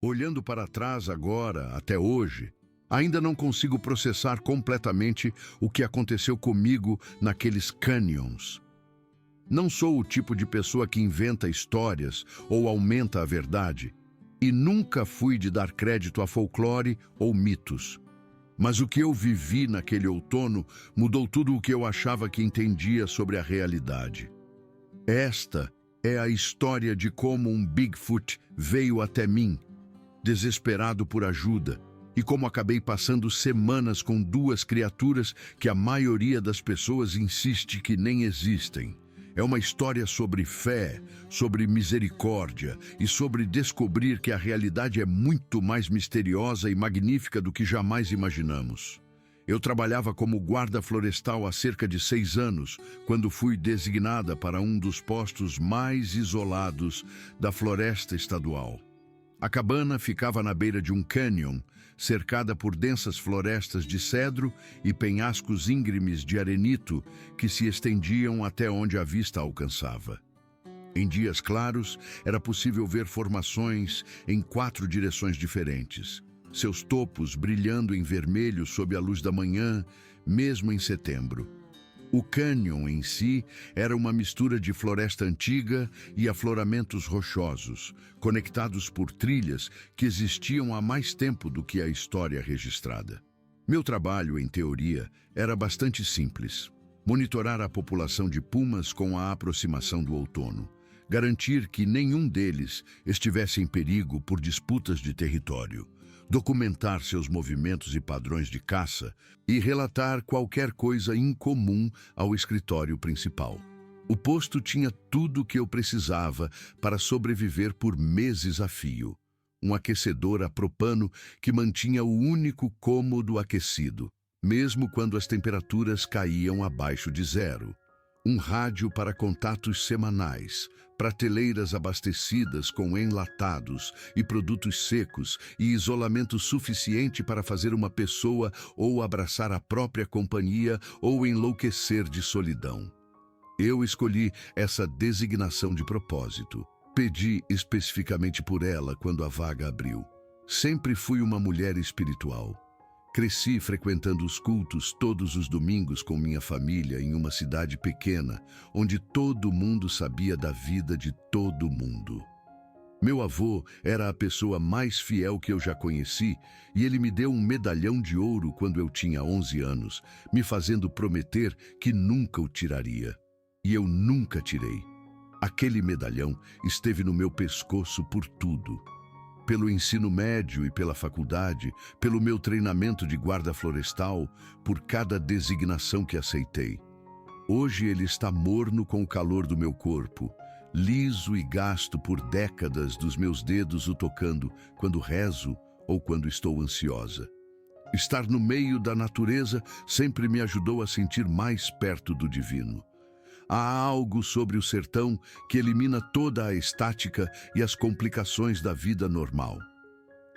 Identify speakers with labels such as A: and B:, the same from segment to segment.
A: Olhando para trás agora, até hoje, ainda não consigo processar completamente o que aconteceu comigo naqueles canyons. Não sou o tipo de pessoa que inventa histórias ou aumenta a verdade, e nunca fui de dar crédito a folclore ou mitos. Mas o que eu vivi naquele outono mudou tudo o que eu achava que entendia sobre a realidade. Esta é a história de como um Bigfoot veio até mim, desesperado por ajuda, e como acabei passando semanas com duas criaturas que a maioria das pessoas insiste que nem existem. É uma história sobre fé, sobre misericórdia e sobre descobrir que a realidade é muito mais misteriosa e magnífica do que jamais imaginamos. Eu trabalhava como guarda florestal há cerca de 6 anos, quando fui designada para um dos postos mais isolados da floresta estadual. A cabana ficava na beira de um cânion, cercada por densas florestas de cedro e penhascos íngremes de arenito que se estendiam até onde a vista alcançava. Em dias claros, era possível ver formações em 4 direções diferentes, seus topos brilhando em vermelho sob a luz da manhã, mesmo em setembro. O cânion em si era uma mistura de floresta antiga e afloramentos rochosos, conectados por trilhas que existiam há mais tempo do que a história registrada. Meu trabalho, em teoria, era bastante simples: monitorar a população de pumas com a aproximação do outono, garantir que nenhum deles estivesse em perigo por disputas de território, documentar seus movimentos e padrões de caça e relatar qualquer coisa incomum ao escritório principal. O posto tinha tudo o que eu precisava para sobreviver por meses a fio. Um aquecedor a propano que mantinha o único cômodo aquecido, mesmo quando as temperaturas caíam abaixo de 0. Um rádio para contatos semanais, prateleiras abastecidas com enlatados e produtos secos e isolamento suficiente para fazer uma pessoa ou abraçar a própria companhia ou enlouquecer de solidão. Eu escolhi essa designação de propósito. Pedi especificamente por ela quando a vaga abriu. Sempre fui uma mulher espiritual. Cresci frequentando os cultos todos os domingos com minha família em uma cidade pequena, onde todo mundo sabia da vida de todo mundo. Meu avô era a pessoa mais fiel que eu já conheci e ele me deu um medalhão de ouro quando eu tinha 11 anos, me fazendo prometer que nunca o tiraria. E eu nunca tirei. Aquele medalhão esteve no meu pescoço por tudo. Pelo ensino médio e pela faculdade, pelo meu treinamento de guarda florestal, por cada designação que aceitei. Hoje ele está morno com o calor do meu corpo, liso e gasto por décadas dos meus dedos o tocando quando rezo ou quando estou ansiosa. Estar no meio da natureza sempre me ajudou a sentir mais perto do divino. Há algo sobre o sertão que elimina toda a estática e as complicações da vida normal.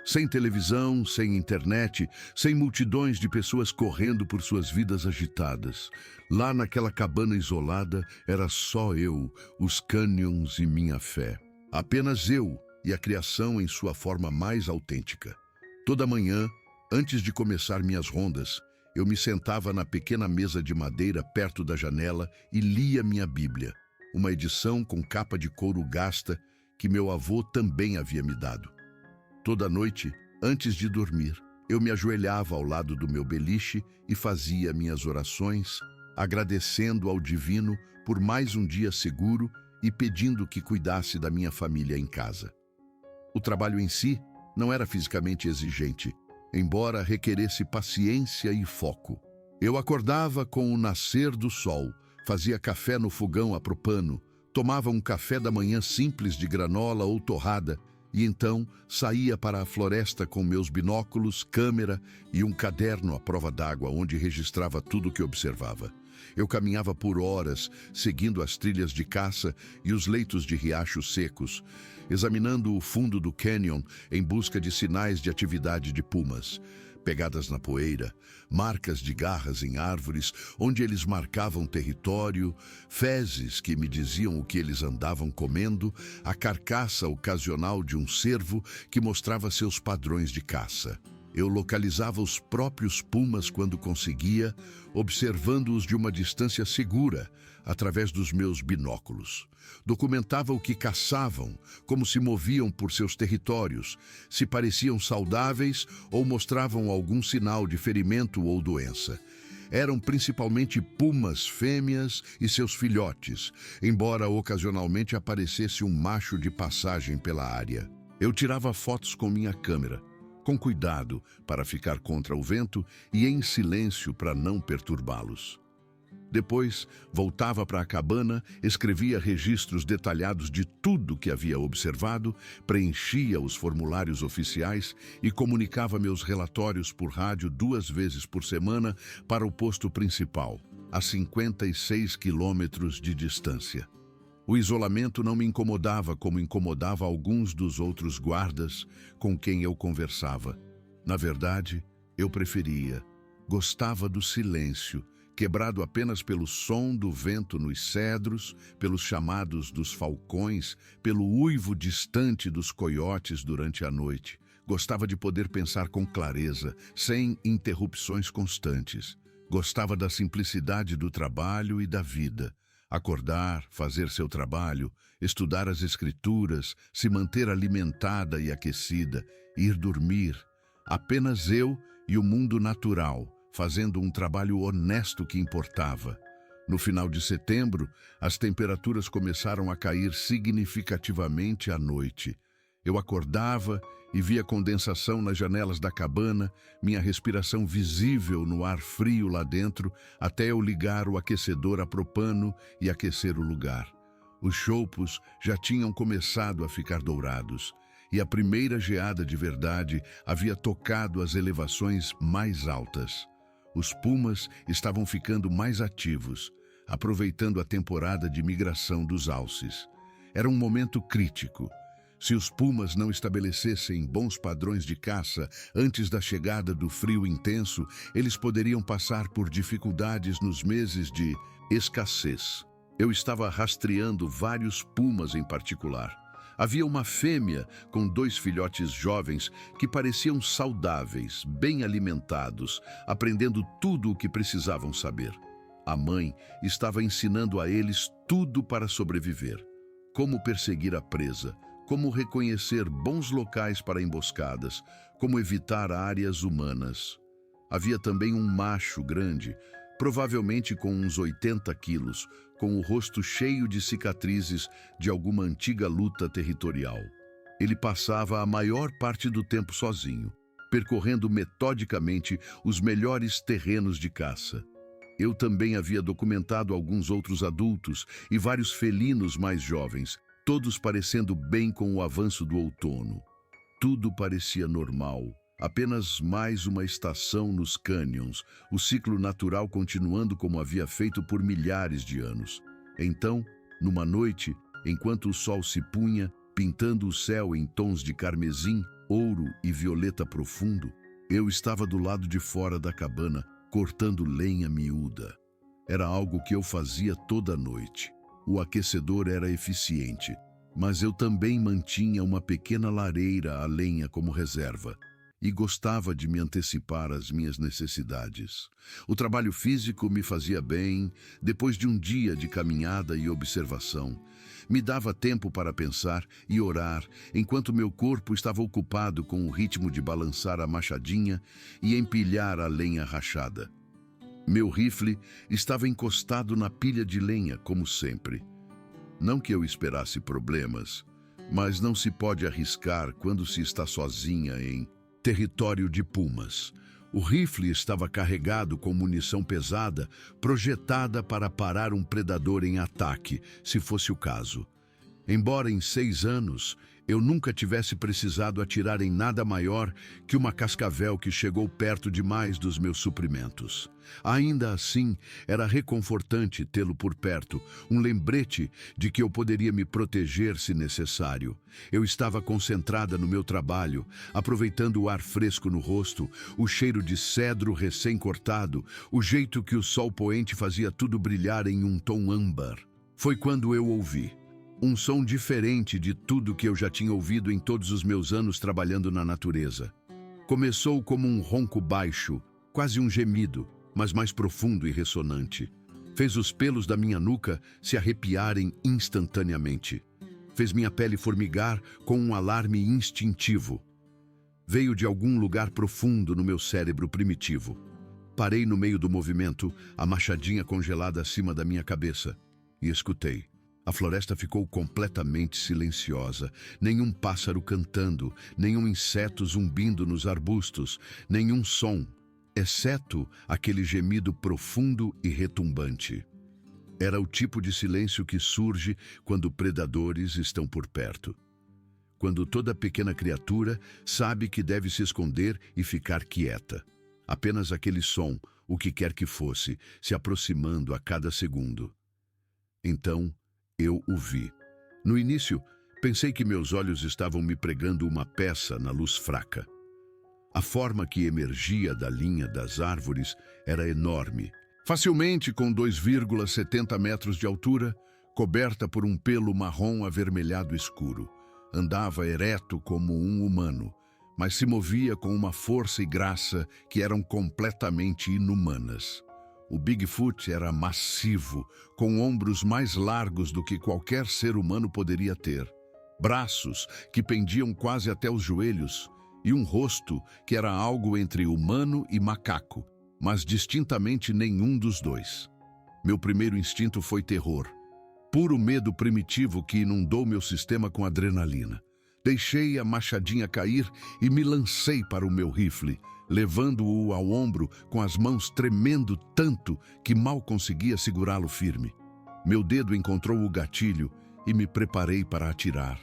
A: Sem televisão, sem internet, sem multidões de pessoas correndo por suas vidas agitadas. Lá naquela cabana isolada, era só eu, os cânions e minha fé. Apenas eu e a criação em sua forma mais autêntica. Toda manhã, antes de começar minhas rondas, eu me sentava na pequena mesa de madeira perto da janela e lia minha Bíblia, uma edição com capa de couro gasta que meu avô também havia me dado. Toda noite, antes de dormir, eu me ajoelhava ao lado do meu beliche e fazia minhas orações, agradecendo ao Divino por mais um dia seguro e pedindo que cuidasse da minha família em casa. O trabalho em si não era fisicamente exigente, embora requeresse paciência e foco. Eu acordava com o nascer do sol, fazia café no fogão a propano, tomava um café da manhã simples de granola ou torrada e então saía para a floresta com meus binóculos, câmera e um caderno à prova d'água onde registrava tudo o que observava. Eu caminhava por horas, seguindo as trilhas de caça e os leitos de riachos secos, examinando o fundo do cânion em busca de sinais de atividade de pumas. pegadas na poeira, marcas de garras em árvores onde eles marcavam território, fezes que me diziam o que eles andavam comendo, a carcaça ocasional de um cervo que mostrava seus padrões de caça. Eu localizava os próprios pumas quando conseguia, observando-os de uma distância segura, através dos meus binóculos. Documentava o que caçavam, como se moviam por seus territórios, se pareciam saudáveis ou mostravam algum sinal de ferimento ou doença. Eram principalmente pumas fêmeas e seus filhotes, embora ocasionalmente aparecesse um macho de passagem pela área. Eu tirava fotos com minha câmera, com cuidado para ficar contra o vento e em silêncio para não perturbá-los. Depois, voltava para a cabana, escrevia registros detalhados de tudo que havia observado, preenchia os formulários oficiais e comunicava meus relatórios por rádio 2 vezes por semana para o posto principal, a 56 quilômetros de distância. O isolamento não me incomodava como incomodava alguns dos outros guardas com quem eu conversava. Na verdade, eu preferia, gostava do silêncio, quebrado apenas pelo som do vento nos cedros, pelos chamados dos falcões, pelo uivo distante dos coiotes durante a noite. Gostava de poder pensar com clareza, sem interrupções constantes. Gostava da simplicidade do trabalho e da vida. Acordar, fazer seu trabalho, estudar as escrituras, se manter alimentada e aquecida, ir dormir. Apenas eu e o mundo natural, fazendo um trabalho honesto que importava. No final de setembro, as temperaturas começaram a cair significativamente à noite. Eu acordava e via condensação nas janelas da cabana, minha respiração visível no ar frio lá dentro, até eu ligar o aquecedor a propano e aquecer o lugar. Os choupos já tinham começado a ficar dourados, e a primeira geada de verdade havia tocado as elevações mais altas. Os pumas estavam ficando mais ativos, aproveitando a temporada de migração dos alces. Era um momento crítico. Se os pumas não estabelecessem bons padrões de caça antes da chegada do frio intenso, eles poderiam passar por dificuldades nos meses de escassez. Eu estava rastreando vários pumas em particular. Havia uma fêmea com 2 filhotes jovens que pareciam saudáveis, bem alimentados, aprendendo tudo o que precisavam saber. A mãe estava ensinando a eles tudo para sobreviver. Como perseguir a presa, como reconhecer bons locais para emboscadas, como evitar áreas humanas. Havia também um macho grande, provavelmente com uns 80 quilos, com o rosto cheio de cicatrizes de alguma antiga luta territorial. Ele passava a maior parte do tempo sozinho, percorrendo metodicamente os melhores terrenos de caça. Eu também havia documentado alguns outros adultos e vários felinos mais jovens, todos parecendo bem com o avanço do outono. Tudo parecia normal, apenas mais uma estação nos cânions, o ciclo natural continuando como havia feito por milhares de anos. Então, numa noite, enquanto o sol se punha, pintando o céu em tons de carmesim, ouro e violeta profundo, eu estava do lado de fora da cabana, cortando lenha miúda. Era algo que eu fazia toda noite. O aquecedor era eficiente, mas eu também mantinha uma pequena lareira a lenha como reserva e gostava de me antecipar às minhas necessidades. O trabalho físico me fazia bem, depois de um dia de caminhada e observação. Me dava tempo para pensar e orar, enquanto meu corpo estava ocupado com o ritmo de balançar a machadinha e empilhar a lenha rachada. Meu rifle estava encostado na pilha de lenha, como sempre. Não que eu esperasse problemas, mas não se pode arriscar quando se está sozinha em território de pumas. O rifle estava carregado com munição pesada, projetada para parar um predador em ataque, se fosse o caso. Embora em 6 anos eu nunca tivesse precisado atirar em nada maior que uma cascavel que chegou perto demais dos meus suprimentos. Ainda assim, era reconfortante tê-lo por perto, um lembrete de que eu poderia me proteger se necessário. Eu estava concentrada no meu trabalho, aproveitando o ar fresco no rosto, o cheiro de cedro recém-cortado, o jeito que o sol poente fazia tudo brilhar em um tom âmbar. Foi quando eu ouvi um som diferente de tudo que eu já tinha ouvido em todos os meus anos trabalhando na natureza. Começou como um ronco baixo, quase um gemido, mas mais profundo e ressonante. Fez os pelos da minha nuca se arrepiarem instantaneamente. Fez minha pele formigar com um alarme instintivo. Veio de algum lugar profundo no meu cérebro primitivo. Parei no meio do movimento, a machadinha congelada acima da minha cabeça, e escutei. A floresta ficou completamente silenciosa, nenhum pássaro cantando, nenhum inseto zumbindo nos arbustos, nenhum som, exceto aquele gemido profundo e retumbante. Era o tipo de silêncio que surge quando predadores estão por perto. Quando toda pequena criatura sabe que deve se esconder e ficar quieta. Apenas aquele som, o que quer que fosse, se aproximando a cada segundo. Então, eu o vi. No início, pensei que meus olhos estavam me pregando uma peça na luz fraca. A forma que emergia da linha das árvores era enorme, facilmente com 2,70 metros de altura, coberta por um pelo marrom avermelhado escuro. Andava ereto como um humano, mas se movia com uma força e graça que eram completamente inumanas. O Bigfoot era massivo, com ombros mais largos do que qualquer ser humano poderia ter, braços que pendiam quase até os joelhos e um rosto que era algo entre humano e macaco, mas distintamente nenhum dos dois. Meu primeiro instinto foi terror, puro medo primitivo que inundou meu sistema com adrenalina. Deixei a machadinha cair e me lancei para o meu rifle, levando-o ao ombro com as mãos tremendo tanto que mal conseguia segurá-lo firme. Meu dedo encontrou o gatilho e me preparei para atirar,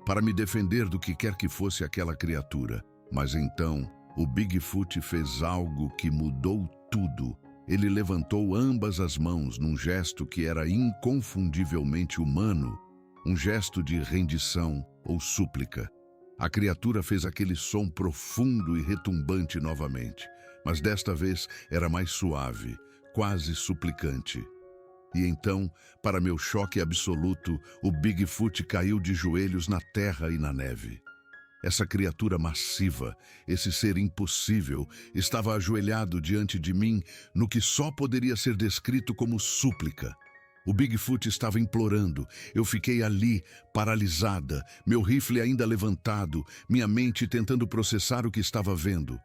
A: para me defender do que quer que fosse aquela criatura. Mas então, o Bigfoot fez algo que mudou tudo. Ele levantou ambas as mãos num gesto que era inconfundivelmente humano, um gesto de rendição ou súplica. A criatura fez aquele som profundo e retumbante novamente, mas desta vez era mais suave, quase suplicante. E então, para meu choque absoluto, o Bigfoot caiu de joelhos na terra e na neve. Essa criatura massiva, esse ser impossível, estava ajoelhado diante de mim no que só poderia ser descrito como súplica. O Bigfoot estava implorando. Eu fiquei ali, paralisada, meu rifle ainda levantado, minha mente tentando processar o que estava vendo.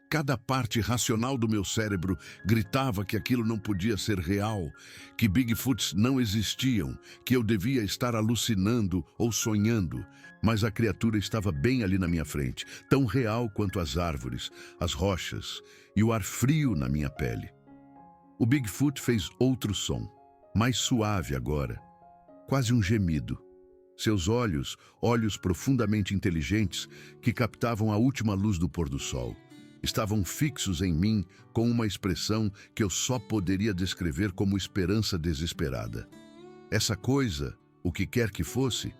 A: Cada parte racional do meu cérebro gritava que aquilo não podia ser real, que Bigfoots não existiam, que eu devia estar alucinando ou sonhando. Mas a criatura estava bem ali na minha frente, tão real quanto as árvores, as rochas e o ar frio na minha pele. O Bigfoot fez outro som, mais suave agora, quase um gemido. Seus olhos profundamente inteligentes que captavam a última luz do pôr do sol, estavam fixos em mim com uma expressão que eu só poderia descrever como esperança desesperada. Essa coisa, o que quer que fosse,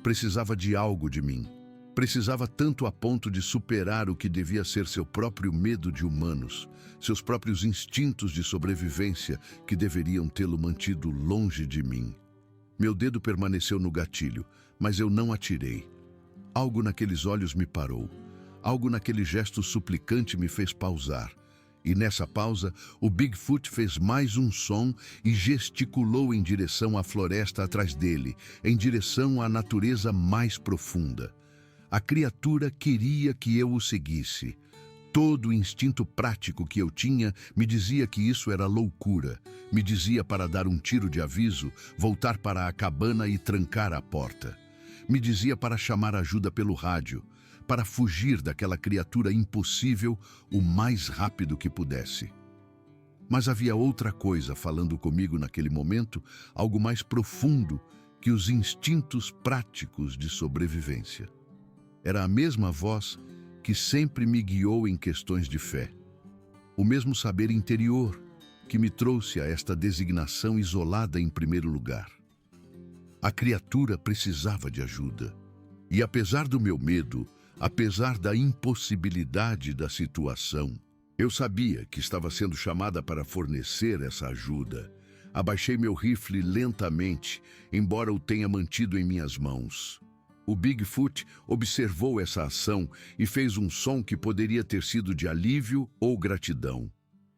A: precisava de algo de mim. Precisava tanto a ponto de superar o que devia ser seu próprio medo de humanos, seus próprios instintos de sobrevivência que deveriam tê-lo mantido longe de mim. Meu dedo permaneceu no gatilho, mas eu não atirei. Algo naqueles olhos me parou. Algo naquele gesto suplicante me fez pausar. E nessa pausa, o Bigfoot fez mais um som e gesticulou em direção à floresta atrás dele, em direção à natureza mais profunda. A criatura queria que eu o seguisse. Todo o instinto prático que eu tinha me dizia que isso era loucura. Me dizia para dar um tiro de aviso, voltar para a cabana e trancar a porta. Me dizia para chamar ajuda pelo rádio, para fugir daquela criatura impossível o mais rápido que pudesse. Mas havia outra coisa falando comigo naquele momento, algo mais profundo que os instintos práticos de sobrevivência. Era a mesma voz que sempre me guiou em questões de fé. O mesmo saber interior que me trouxe a esta designação isolada em primeiro lugar. A criatura precisava de ajuda. E apesar do meu medo, apesar da impossibilidade da situação, eu sabia que estava sendo chamada para fornecer essa ajuda. Abaixei meu rifle lentamente, embora o tenha mantido em minhas mãos. O Bigfoot observou essa ação e fez um som que poderia ter sido de alívio ou gratidão.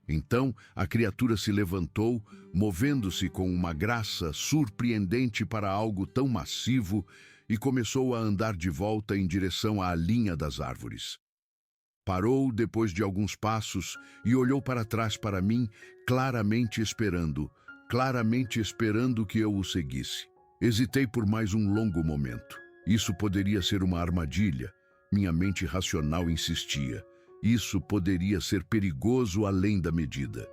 A: Então, a criatura se levantou, movendo-se com uma graça surpreendente para algo tão massivo, e começou a andar de volta em direção à linha das árvores. Parou depois de alguns passos e olhou para trás para mim, claramente esperando que eu o seguisse. Hesitei por mais um longo momento. Isso poderia ser uma armadilha. Minha mente racional insistia. Isso poderia ser perigoso além da medida.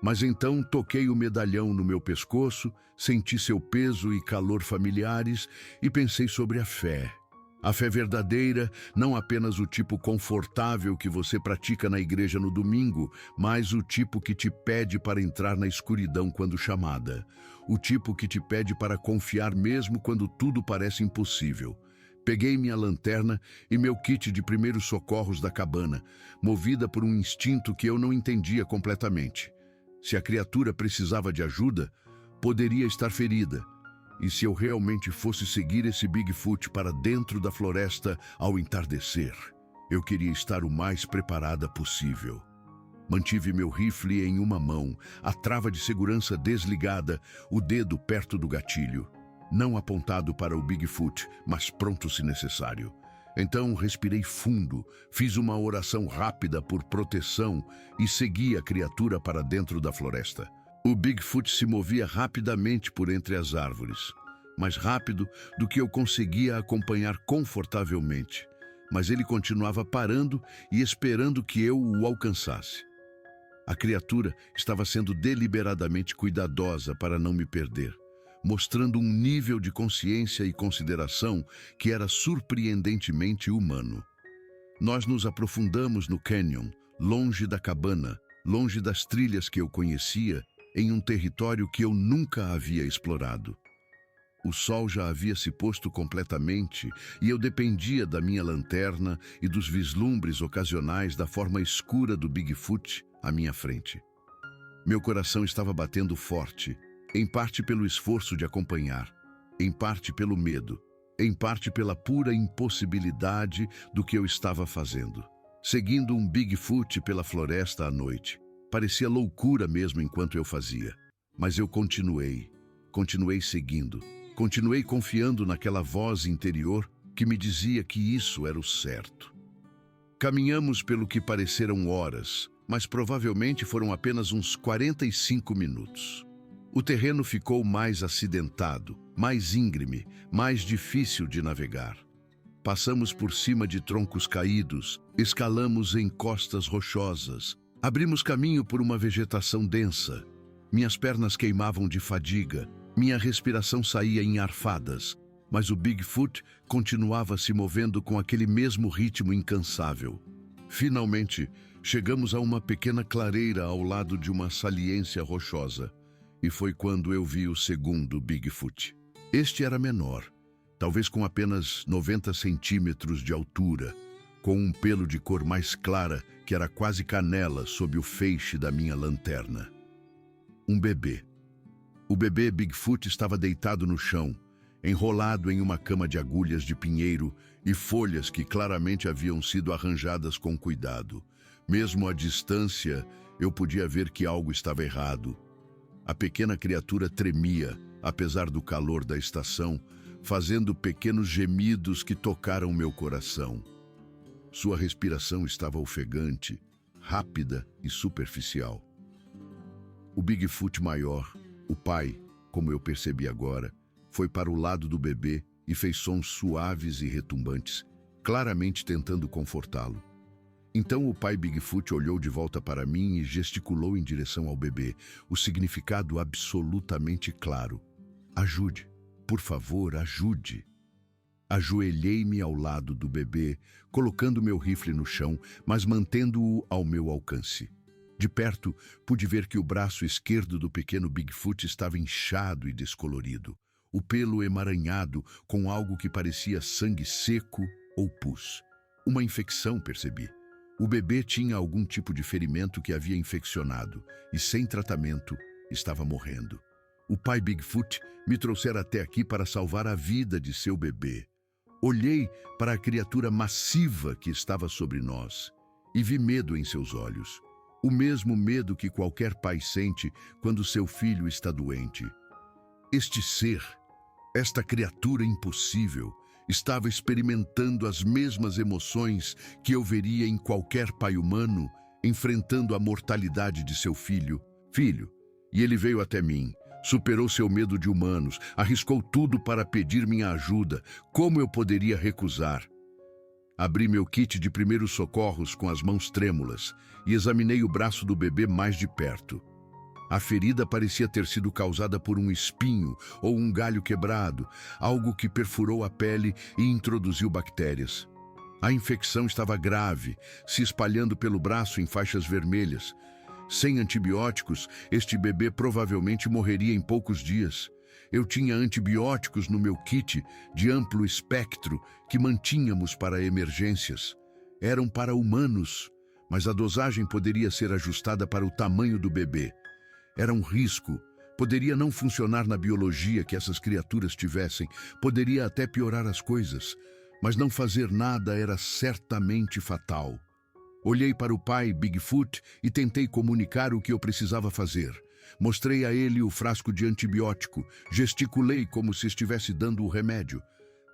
A: Mas então toquei o medalhão no meu pescoço, senti seu peso e calor familiares e pensei sobre a fé. A fé verdadeira, não apenas o tipo confortável que você pratica na igreja no domingo, mas o tipo que te pede para entrar na escuridão quando chamada. O tipo que te pede para confiar mesmo quando tudo parece impossível. Peguei minha lanterna e meu kit de primeiros socorros da cabana, movida por um instinto que eu não entendia completamente. Se a criatura precisava de ajuda, poderia estar ferida. E se eu realmente fosse seguir esse Bigfoot para dentro da floresta ao entardecer, eu queria estar o mais preparada possível. Mantive meu rifle em uma mão, a trava de segurança desligada, o dedo perto do gatilho. Não apontado para o Bigfoot, mas pronto se necessário. Então respirei fundo, fiz uma oração rápida por proteção e segui a criatura para dentro da floresta. O Bigfoot se movia rapidamente por entre as árvores, mais rápido do que eu conseguia acompanhar confortavelmente, mas ele continuava parando e esperando que eu o alcançasse. A criatura estava sendo deliberadamente cuidadosa para não me perder, mostrando um nível de consciência e consideração que era surpreendentemente humano. Nós nos aprofundamos no canyon, longe da cabana, longe das trilhas que eu conhecia, em um território que eu nunca havia explorado. O sol já havia se posto completamente e eu dependia da minha lanterna e dos vislumbres ocasionais da forma escura do Bigfoot à minha frente. Meu coração estava batendo forte, em parte pelo esforço de acompanhar, em parte pelo medo, em parte pela pura impossibilidade do que eu estava fazendo. Seguindo um Bigfoot pela floresta à noite. Parecia loucura mesmo enquanto eu fazia. Mas eu continuei seguindo, continuei confiando naquela voz interior que me dizia que isso era o certo. Caminhamos pelo que pareceram horas, mas provavelmente foram apenas uns 45 minutos. O terreno ficou mais acidentado, mais íngreme, mais difícil de navegar. Passamos por cima de troncos caídos, escalamos encostas rochosas, abrimos caminho por uma vegetação densa. Minhas pernas queimavam de fadiga, minha respiração saía em arfadas, mas o Bigfoot continuava se movendo com aquele mesmo ritmo incansável. Finalmente, chegamos a uma pequena clareira ao lado de uma saliência rochosa, e foi quando eu vi o segundo Bigfoot. Este era menor, talvez com apenas 90 centímetros de altura, com um pelo de cor mais clara que era quase canela sob o feixe da minha lanterna. Um bebê. O bebê Bigfoot estava deitado no chão, enrolado em uma cama de agulhas de pinheiro e folhas que claramente haviam sido arranjadas com cuidado. Mesmo à distância, eu podia ver que algo estava errado. A pequena criatura tremia, apesar do calor da estação, fazendo pequenos gemidos que tocaram meu coração. Sua respiração estava ofegante, rápida e superficial. O Bigfoot maior, o pai, como eu percebi agora, foi para o lado do bebê e fez sons suaves e retumbantes, claramente tentando confortá-lo. Então o pai Bigfoot olhou de volta para mim e gesticulou em direção ao bebê, o significado absolutamente claro. Ajude, por favor, ajude. Ajoelhei-me ao lado do bebê, colocando meu rifle no chão, mas mantendo-o ao meu alcance. De perto, pude ver que o braço esquerdo do pequeno Bigfoot estava inchado e descolorido, o pelo emaranhado com algo que parecia sangue seco ou pus. Uma infecção, percebi. O bebê tinha algum tipo de ferimento que havia infeccionado e, sem tratamento, estava morrendo. O pai Bigfoot me trouxera até aqui para salvar a vida de seu bebê. Olhei para a criatura massiva que estava sobre nós e vi medo em seus olhos. O mesmo medo que qualquer pai sente quando seu filho está doente. Este ser, esta criatura impossível, estava experimentando as mesmas emoções que eu veria em qualquer pai humano, enfrentando a mortalidade de seu filho. E ele veio até mim, superou seu medo de humanos, arriscou tudo para pedir minha ajuda. Como eu poderia recusar? Abri meu kit de primeiros socorros com as mãos trêmulas e examinei o braço do bebê mais de perto. A ferida parecia ter sido causada por um espinho ou um galho quebrado, algo que perfurou a pele e introduziu bactérias. A infecção estava grave, se espalhando pelo braço em faixas vermelhas. Sem antibióticos, este bebê provavelmente morreria em poucos dias. Eu tinha antibióticos no meu kit de amplo espectro que mantínhamos para emergências. Eram para humanos, mas a dosagem poderia ser ajustada para o tamanho do bebê. Era um risco. Poderia não funcionar na biologia que essas criaturas tivessem, poderia até piorar as coisas, mas não fazer nada era certamente fatal. Olhei para o pai Bigfoot e tentei comunicar o que eu precisava fazer. Mostrei a ele o frasco de antibiótico, gesticulei como se estivesse dando o remédio.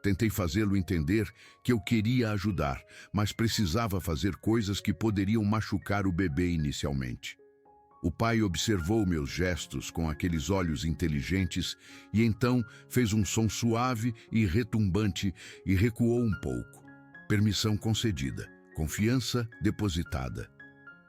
A: Tentei fazê-lo entender que eu queria ajudar, mas precisava fazer coisas que poderiam machucar o bebê inicialmente. O pai observou meus gestos com aqueles olhos inteligentes e então fez um som suave e retumbante e recuou um pouco. Permissão concedida, confiança depositada.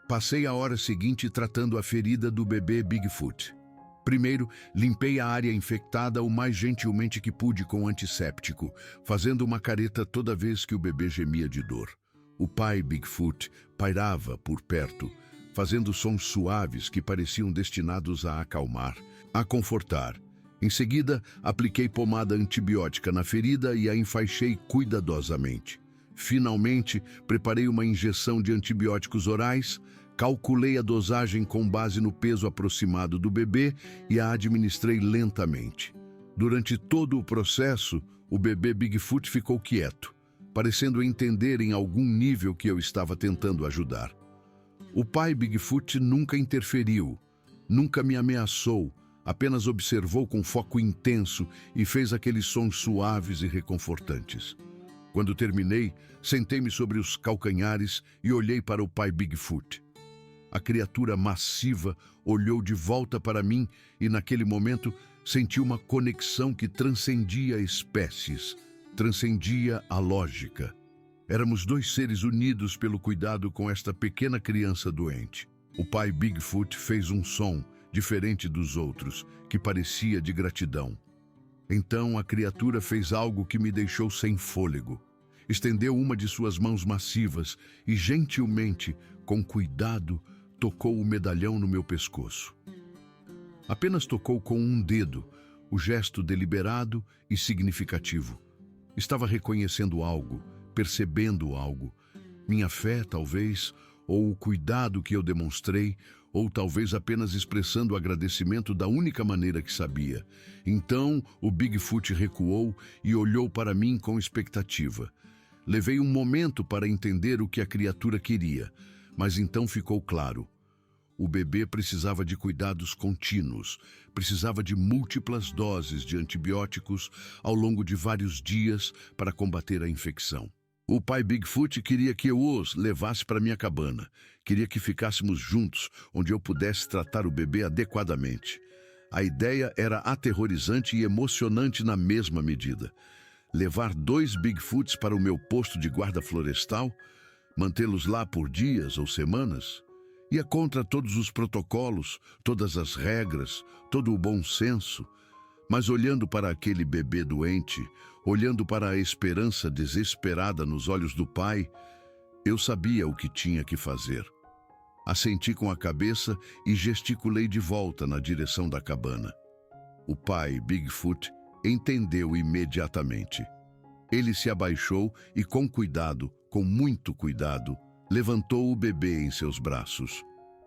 A: Passei a hora seguinte tratando a ferida do bebê Bigfoot. Primeiro, limpei a área infectada o mais gentilmente que pude com antisséptico, fazendo uma careta toda vez que o bebê gemia de dor. O pai Bigfoot pairava por perto, fazendo sons suaves que pareciam destinados a acalmar, a confortar. Em seguida, apliquei pomada antibiótica na ferida e a enfaixei cuidadosamente. Finalmente, preparei uma injeção de antibióticos orais, calculei a dosagem com base no peso aproximado do bebê e a administrei lentamente. Durante todo o processo, o bebê Bigfoot ficou quieto, parecendo entender em algum nível que eu estava tentando ajudar. O pai Bigfoot nunca interferiu, nunca me ameaçou, apenas observou com foco intenso e fez aqueles sons suaves e reconfortantes. Quando terminei, sentei-me sobre os calcanhares e olhei para o pai Bigfoot. A criatura massiva olhou de volta para mim e, naquele momento, senti uma conexão que transcendia espécies, transcendia a lógica. Éramos dois seres unidos pelo cuidado com esta pequena criança doente. O pai Bigfoot fez um som, diferente dos outros, que parecia de gratidão. Então a criatura fez algo que me deixou sem fôlego. Estendeu uma de suas mãos massivas e, gentilmente, com cuidado, tocou o medalhão no meu pescoço. Apenas tocou com um dedo, o gesto deliberado e significativo. Estava reconhecendo algo, percebendo algo. Minha fé, talvez, ou o cuidado que eu demonstrei, ou talvez apenas expressando o agradecimento da única maneira que sabia. Então, o Bigfoot recuou e olhou para mim com expectativa. Levei um momento para entender o que a criatura queria, mas então ficou claro. O bebê precisava de cuidados contínuos, precisava de múltiplas doses de antibióticos ao longo de vários dias para combater a infecção. O pai Bigfoot queria que eu os levasse para minha cabana, queria que ficássemos juntos, onde eu pudesse tratar o bebê adequadamente. A ideia era aterrorizante e emocionante na mesma medida. Levar 2 Bigfoots para o meu posto de guarda florestal, mantê-los lá por dias ou semanas, ia contra todos os protocolos, todas as regras, todo o bom senso, Mas olhando para aquele bebê doente, olhando para a esperança desesperada nos olhos do pai, eu sabia o que tinha que fazer. Assenti com a cabeça e gesticulei de volta na direção da cabana. O pai, Bigfoot, entendeu imediatamente. Ele se abaixou e, com cuidado, com muito cuidado, levantou o bebê em seus braços.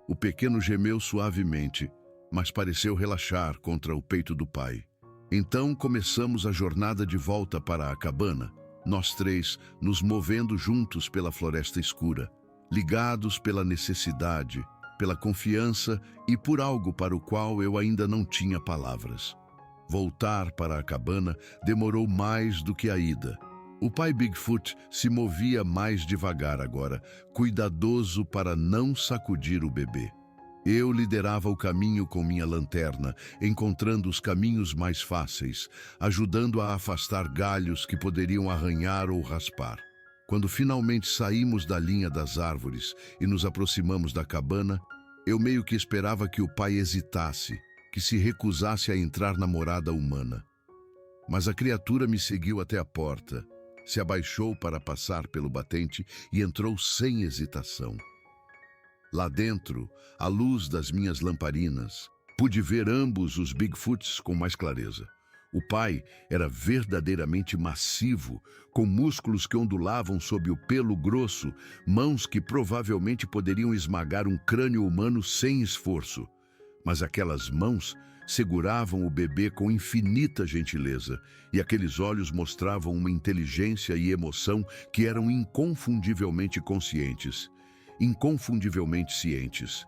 A: O pequeno gemeu suavemente, mas pareceu relaxar contra o peito do pai. Então começamos a jornada de volta para a cabana, nós três nos movendo juntos pela floresta escura, ligados pela necessidade, pela confiança e por algo para o qual eu ainda não tinha palavras. Voltar para a cabana demorou mais do que a ida. O pai Bigfoot se movia mais devagar agora, cuidadoso para não sacudir o bebê. Eu liderava o caminho com minha lanterna, encontrando os caminhos mais fáceis, ajudando a afastar galhos que poderiam arranhar ou raspar. Quando finalmente saímos da linha das árvores e nos aproximamos da cabana, eu meio que esperava que o pai hesitasse, que se recusasse a entrar na morada humana. Mas a criatura me seguiu até a porta, se abaixou para passar pelo batente e entrou sem hesitação. Lá dentro, à luz das minhas lamparinas, pude ver ambos os Bigfoots com mais clareza. O pai era verdadeiramente massivo, com músculos que ondulavam sob o pelo grosso, mãos que provavelmente poderiam esmagar um crânio humano sem esforço. Mas aquelas mãos seguravam o bebê com infinita gentileza, e aqueles olhos mostravam uma inteligência e emoção que eram inconfundivelmente conscientes, inconfundivelmente cientes.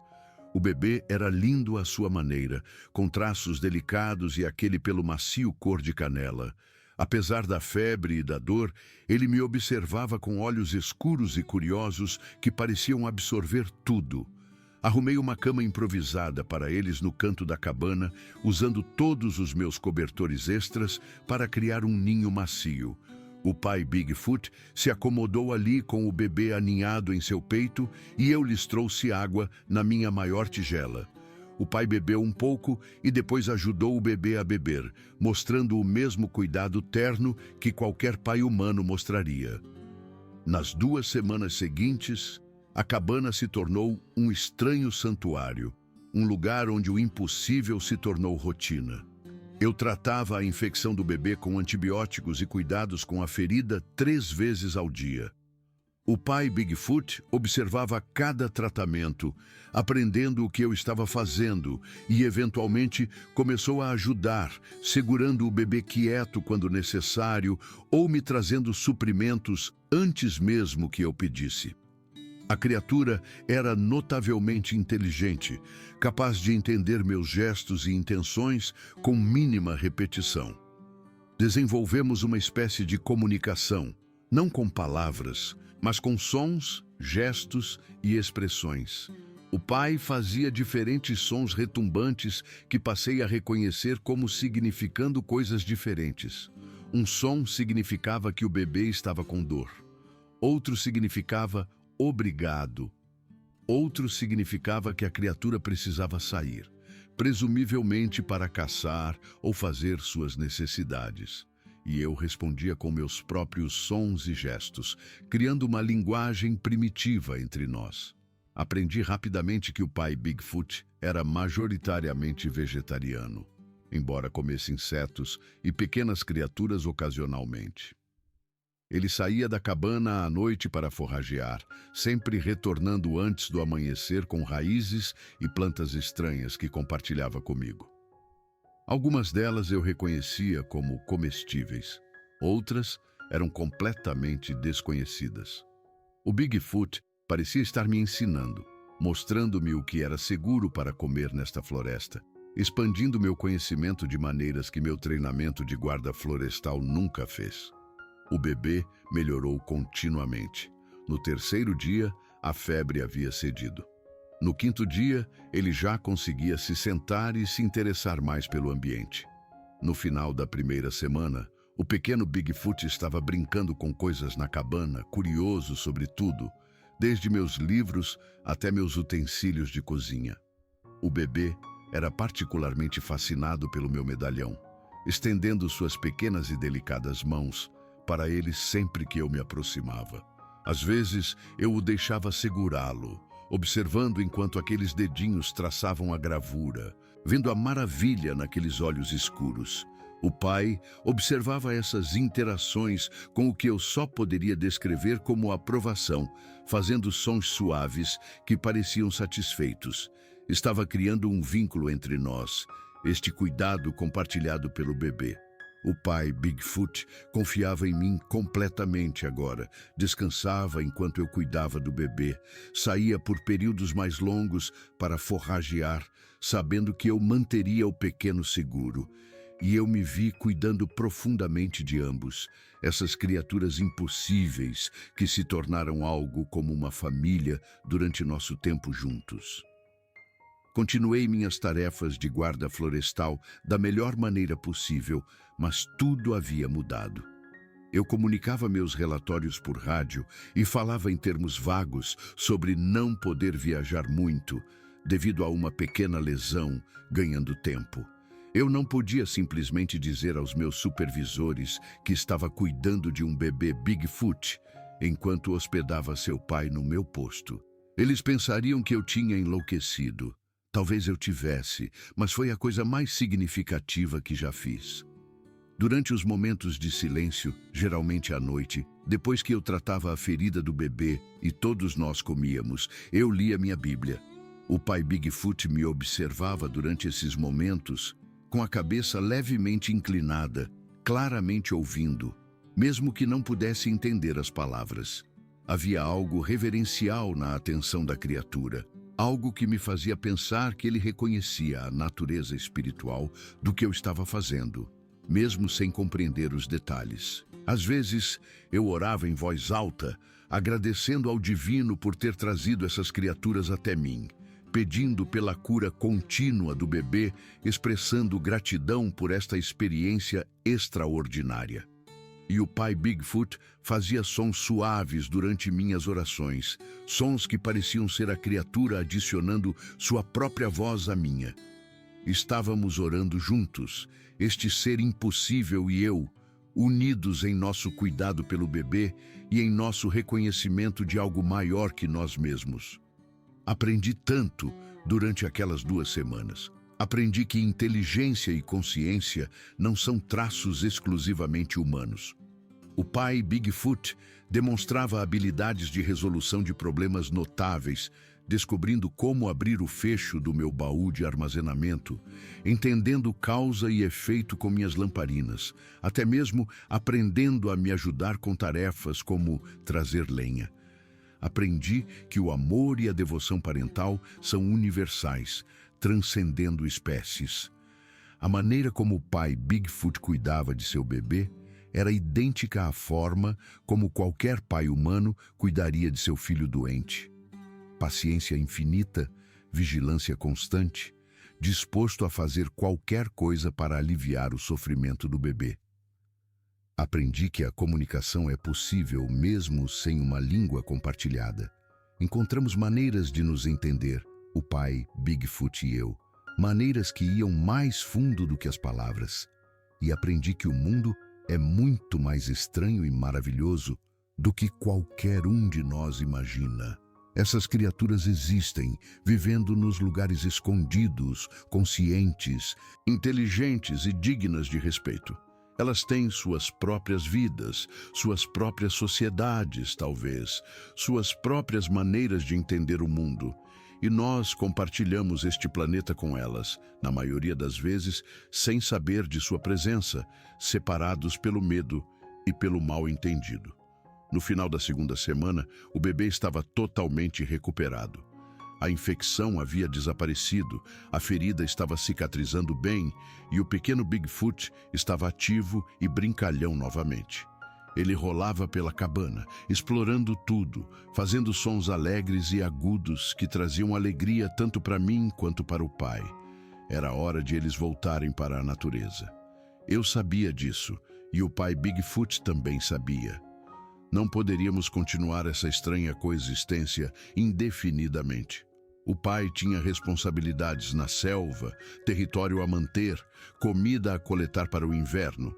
A: O bebê era lindo à sua maneira, com traços delicados e aquele pelo macio cor de canela. Apesar da febre e da dor, ele me observava com olhos escuros e curiosos que pareciam absorver tudo. Arrumei uma cama improvisada para eles no canto da cabana, usando todos os meus cobertores extras para criar um ninho macio. O pai Bigfoot se acomodou ali com o bebê aninhado em seu peito e eu lhes trouxe água na minha maior tigela. O pai bebeu um pouco e depois ajudou o bebê a beber, mostrando o mesmo cuidado terno que qualquer pai humano mostraria. Nas 2 semanas seguintes, a cabana se tornou um estranho santuário, um lugar onde o impossível se tornou rotina. Eu tratava a infecção do bebê com antibióticos e cuidados com a ferida 3 vezes ao dia. O pai Bigfoot observava cada tratamento, aprendendo o que eu estava fazendo e, eventualmente, começou a ajudar, segurando o bebê quieto quando necessário ou me trazendo suprimentos antes mesmo que eu pedisse. A criatura era notavelmente inteligente, capaz de entender meus gestos e intenções com mínima repetição. Desenvolvemos uma espécie de comunicação, não com palavras, mas com sons, gestos e expressões. O pai fazia diferentes sons retumbantes que passei a reconhecer como significando coisas diferentes. Um som significava que o bebê estava com dor. Outro significava obrigado. Outro significava que a criatura precisava sair, presumivelmente para caçar ou fazer suas necessidades. E eu respondia com meus próprios sons e gestos, criando uma linguagem primitiva entre nós. Aprendi rapidamente que o pai Bigfoot era majoritariamente vegetariano, embora comesse insetos e pequenas criaturas ocasionalmente. Ele saía da cabana à noite para forragear, sempre retornando antes do amanhecer com raízes e plantas estranhas que compartilhava comigo. Algumas delas eu reconhecia como comestíveis, outras eram completamente desconhecidas. O Bigfoot parecia estar me ensinando, mostrando-me o que era seguro para comer nesta floresta, expandindo meu conhecimento de maneiras que meu treinamento de guarda florestal nunca fez. O bebê melhorou continuamente. No 3º dia, a febre havia cedido. No 5º dia, ele já conseguia se sentar e se interessar mais pelo ambiente. No final da 1ª semana, o pequeno Bigfoot estava brincando com coisas na cabana, curioso sobre tudo, desde meus livros até meus utensílios de cozinha. O bebê era particularmente fascinado pelo meu medalhão. estendendo suas pequenas e delicadas mãos para ele sempre que eu me aproximava. Às vezes, eu o deixava segurá-lo, observando enquanto aqueles dedinhos traçavam a gravura, vendo a maravilha naqueles olhos escuros. O pai observava essas interações com o que eu só poderia descrever como aprovação, fazendo sons suaves que pareciam satisfeitos. Estava criando um vínculo entre nós, este cuidado compartilhado pelo bebê. O pai Bigfoot confiava em mim completamente agora. Descansava enquanto eu cuidava do bebê. Saía por períodos mais longos para forragear, sabendo que eu manteria o pequeno seguro. E eu me vi cuidando profundamente de ambos, essas criaturas impossíveis que se tornaram algo como uma família durante nosso tempo juntos. Continuei minhas tarefas de guarda florestal da melhor maneira possível, mas tudo havia mudado. Eu comunicava meus relatórios por rádio e falava em termos vagos sobre não poder viajar muito, devido a uma pequena lesão, ganhando tempo. Eu não podia simplesmente dizer aos meus supervisores que estava cuidando de um bebê Bigfoot, enquanto hospedava seu pai no meu posto. Eles pensariam que eu tinha enlouquecido. Talvez eu tivesse, mas foi a coisa mais significativa que já fiz. Durante os momentos de silêncio, geralmente à noite, depois que eu tratava a ferida do bebê e todos nós comíamos, eu lia minha Bíblia. O pai Bigfoot me observava durante esses momentos, com a cabeça levemente inclinada, claramente ouvindo, mesmo que não pudesse entender as palavras. Havia algo reverencial na atenção da criatura, algo que me fazia pensar que ele reconhecia a natureza espiritual do que eu estava fazendo, mesmo sem compreender os detalhes. Às vezes, eu orava em voz alta, agradecendo ao divino por ter trazido essas criaturas até mim, pedindo pela cura contínua do bebê, expressando gratidão por esta experiência extraordinária. E o pai Bigfoot fazia sons suaves durante minhas orações, sons que pareciam ser a criatura adicionando sua própria voz à minha. Estávamos orando juntos, este ser impossível e eu, unidos em nosso cuidado pelo bebê e em nosso reconhecimento de algo maior que nós mesmos. Aprendi tanto durante aquelas 2 semanas. Aprendi que inteligência e consciência não são traços exclusivamente humanos. O pai Bigfoot demonstrava habilidades de resolução de problemas notáveis, descobrindo como abrir o fecho do meu baú de armazenamento, entendendo causa e efeito com minhas lamparinas, até mesmo aprendendo a me ajudar com tarefas como trazer lenha. Aprendi que o amor e a devoção parental são universais, transcendendo espécies. A maneira como o pai Bigfoot cuidava de seu bebê era idêntica à forma como qualquer pai humano cuidaria de seu filho doente. Paciência infinita, vigilância constante, disposto a fazer qualquer coisa para aliviar o sofrimento do bebê. Aprendi que a comunicação é possível mesmo sem uma língua compartilhada. Encontramos maneiras de nos entender, o pai Bigfoot e eu, maneiras que iam mais fundo do que as palavras. E aprendi que o mundo é muito mais estranho e maravilhoso do que qualquer um de nós imagina. Essas criaturas existem, vivendo nos lugares escondidos, conscientes, inteligentes e dignas de respeito. Elas têm suas próprias vidas, suas próprias sociedades, talvez, suas próprias maneiras de entender o mundo. E nós compartilhamos este planeta com elas, na maioria das vezes, sem saber de sua presença, separados pelo medo e pelo mal-entendido. No final da 2ª semana, o bebê estava totalmente recuperado. A infecção havia desaparecido, a ferida estava cicatrizando bem e o pequeno Bigfoot estava ativo e brincalhão novamente. Ele rolava pela cabana, explorando tudo, fazendo sons alegres e agudos que traziam alegria tanto para mim quanto para o pai. Era hora de eles voltarem para a natureza. Eu sabia disso e o pai Bigfoot também sabia. Não poderíamos continuar essa estranha coexistência indefinidamente. O pai tinha responsabilidades na selva, território a manter, comida a coletar para o inverno.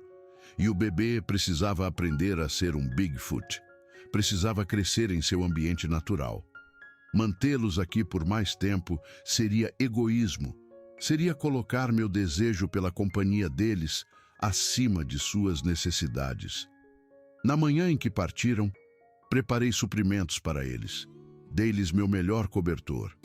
A: E o bebê precisava aprender a ser um Bigfoot. Precisava crescer em seu ambiente natural. Mantê-los aqui por mais tempo seria egoísmo. Seria colocar meu desejo pela companhia deles acima de suas necessidades. Na manhã em que partiram, preparei suprimentos para eles. Dei-lhes meu melhor cobertor,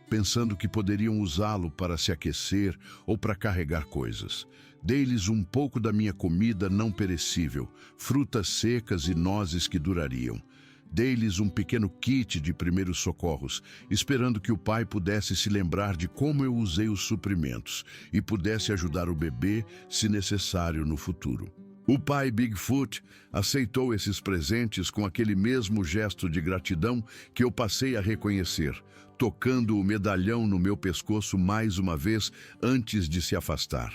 A: pensando que poderiam usá-lo para se aquecer ou para carregar coisas. Dei-lhes um pouco da minha comida não perecível, frutas secas e nozes que durariam. Dei-lhes um pequeno kit de primeiros socorros, esperando que o pai pudesse se lembrar de como eu usei os suprimentos e pudesse ajudar o bebê, se necessário, no futuro. O pai Bigfoot aceitou esses presentes com aquele mesmo gesto de gratidão que eu passei a reconhecer, tocando o medalhão no meu pescoço mais uma vez antes de se afastar.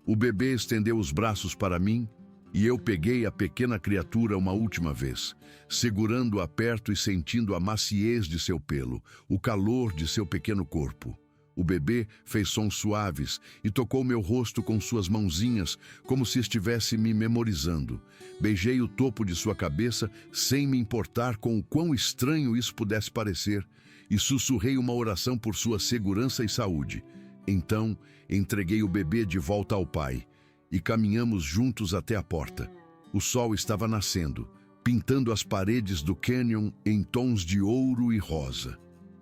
A: O bebê estendeu os braços para mim e eu peguei a pequena criatura uma última vez, segurando-a perto e sentindo a maciez de seu pelo, o calor de seu pequeno corpo. O bebê fez sons suaves e tocou meu rosto com suas mãozinhas, como se estivesse me memorizando. Beijei o topo de sua cabeça, sem me importar com o quão estranho isso pudesse parecer, e sussurrei uma oração por sua segurança e saúde. Então, entreguei o bebê de volta ao pai, e caminhamos juntos até a porta. O sol estava nascendo, pintando as paredes do canyon em tons de ouro e rosa.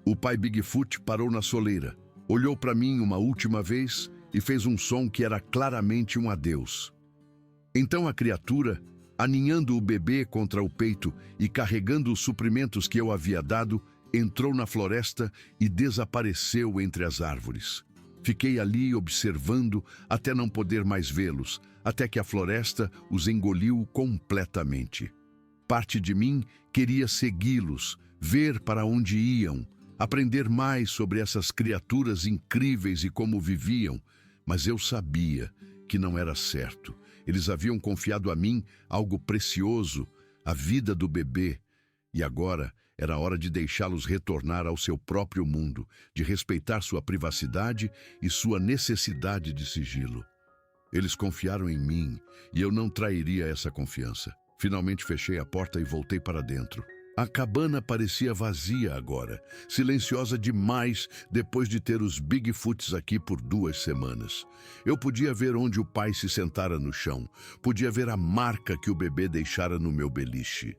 A: O pai Bigfoot parou na soleira, olhou para mim uma última vez e fez um som que era claramente um adeus. Então a criatura, aninhando o bebê contra o peito e carregando os suprimentos que eu havia dado, entrou na floresta e desapareceu entre as árvores. Fiquei ali observando até não poder mais vê-los, até que a floresta os engoliu completamente. Parte de mim queria segui-los, ver para onde iam, aprender mais sobre essas criaturas incríveis e como viviam, mas eu sabia que não era certo. Eles haviam confiado a mim algo precioso, a vida do bebê, e agora era hora de deixá-los retornar ao seu próprio mundo, de respeitar sua privacidade e sua necessidade de sigilo. Eles confiaram em mim e eu não trairia essa confiança. Finalmente fechei a porta e voltei para dentro. A cabana parecia vazia agora, silenciosa demais depois de ter os Bigfoots aqui por 2 semanas. Eu podia ver onde o pai se sentara no chão, podia ver a marca que o bebê deixara no meu beliche.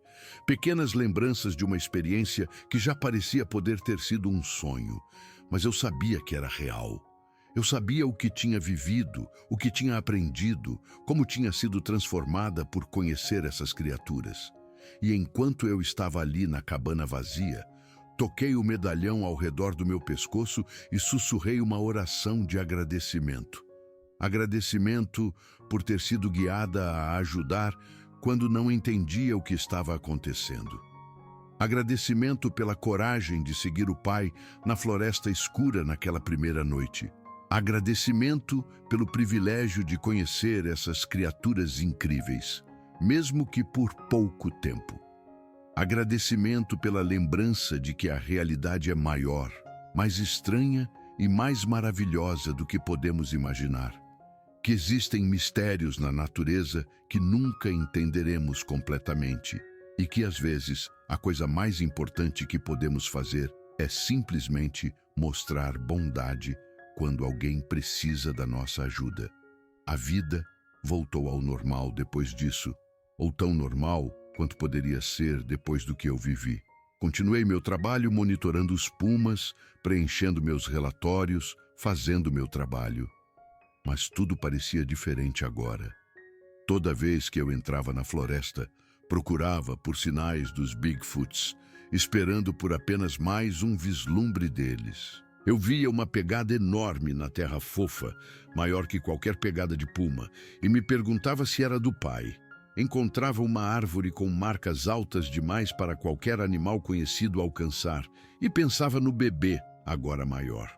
A: Pequenas lembranças de uma experiência que já parecia poder ter sido um sonho, mas eu sabia que era real. Eu sabia o que tinha vivido, o que tinha aprendido, como tinha sido transformada por conhecer essas criaturas. E enquanto eu estava ali na cabana vazia, toquei o medalhão ao redor do meu pescoço e sussurrei uma oração de agradecimento. Agradecimento por ter sido guiada a ajudar quando não entendia o que estava acontecendo. Agradecimento pela coragem de seguir o pai na floresta escura naquela primeira noite. Agradecimento pelo privilégio de conhecer essas criaturas incríveis, mesmo que por pouco tempo. Agradecimento pela lembrança de que a realidade é maior, mais estranha e mais maravilhosa do que podemos imaginar. Que existem mistérios na natureza que nunca entenderemos completamente e que, às vezes, a coisa mais importante que podemos fazer é simplesmente mostrar bondade quando alguém precisa da nossa ajuda. A vida voltou ao normal depois disso, ou tão normal quanto poderia ser depois do que eu vivi. Continuei meu trabalho monitorando os pumas, preenchendo meus relatórios, fazendo meu trabalho. Mas tudo parecia diferente agora. Toda vez que eu entrava na floresta, procurava por sinais dos Bigfoots, esperando por apenas mais um vislumbre deles. Eu via uma pegada enorme na terra fofa, maior que qualquer pegada de puma, e me perguntava se era do pai. Encontrava uma árvore com marcas altas demais para qualquer animal conhecido alcançar, e pensava no bebê, agora maior.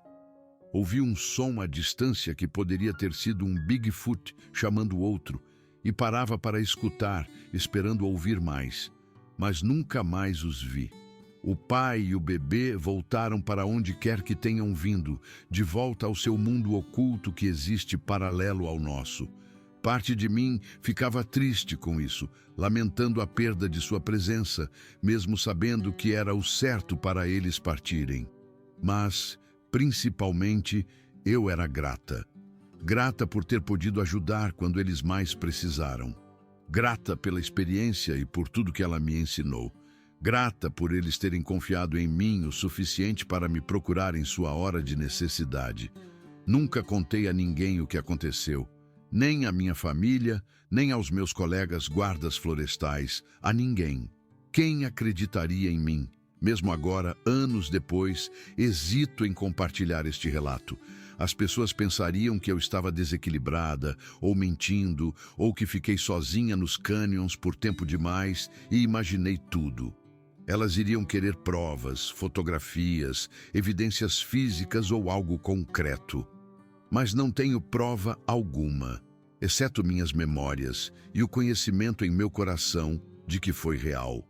A: Ouvi um som à distância que poderia ter sido um Bigfoot chamando outro, e parava para escutar, esperando ouvir mais, mas nunca mais os vi. O pai e o bebê voltaram para onde quer que tenham vindo, de volta ao seu mundo oculto que existe paralelo ao nosso. Parte de mim ficava triste com isso, lamentando a perda de sua presença, mesmo sabendo que era o certo para eles partirem. Mas, principalmente, eu era grata. Grata por ter podido ajudar quando eles mais precisaram. Grata pela experiência e por tudo que ela me ensinou. Grata por eles terem confiado em mim o suficiente para me procurar em sua hora de necessidade. Nunca contei a ninguém o que aconteceu, nem à minha família, nem aos meus colegas guardas florestais, a ninguém. Quem acreditaria em mim? Mesmo agora, anos depois, hesito em compartilhar este relato. As pessoas pensariam que eu estava desequilibrada, ou mentindo, ou que fiquei sozinha nos cânions por tempo demais e imaginei tudo. Elas iriam querer provas, fotografias, evidências físicas ou algo concreto. Mas não tenho prova alguma, exceto minhas memórias e o conhecimento em meu coração de que foi real.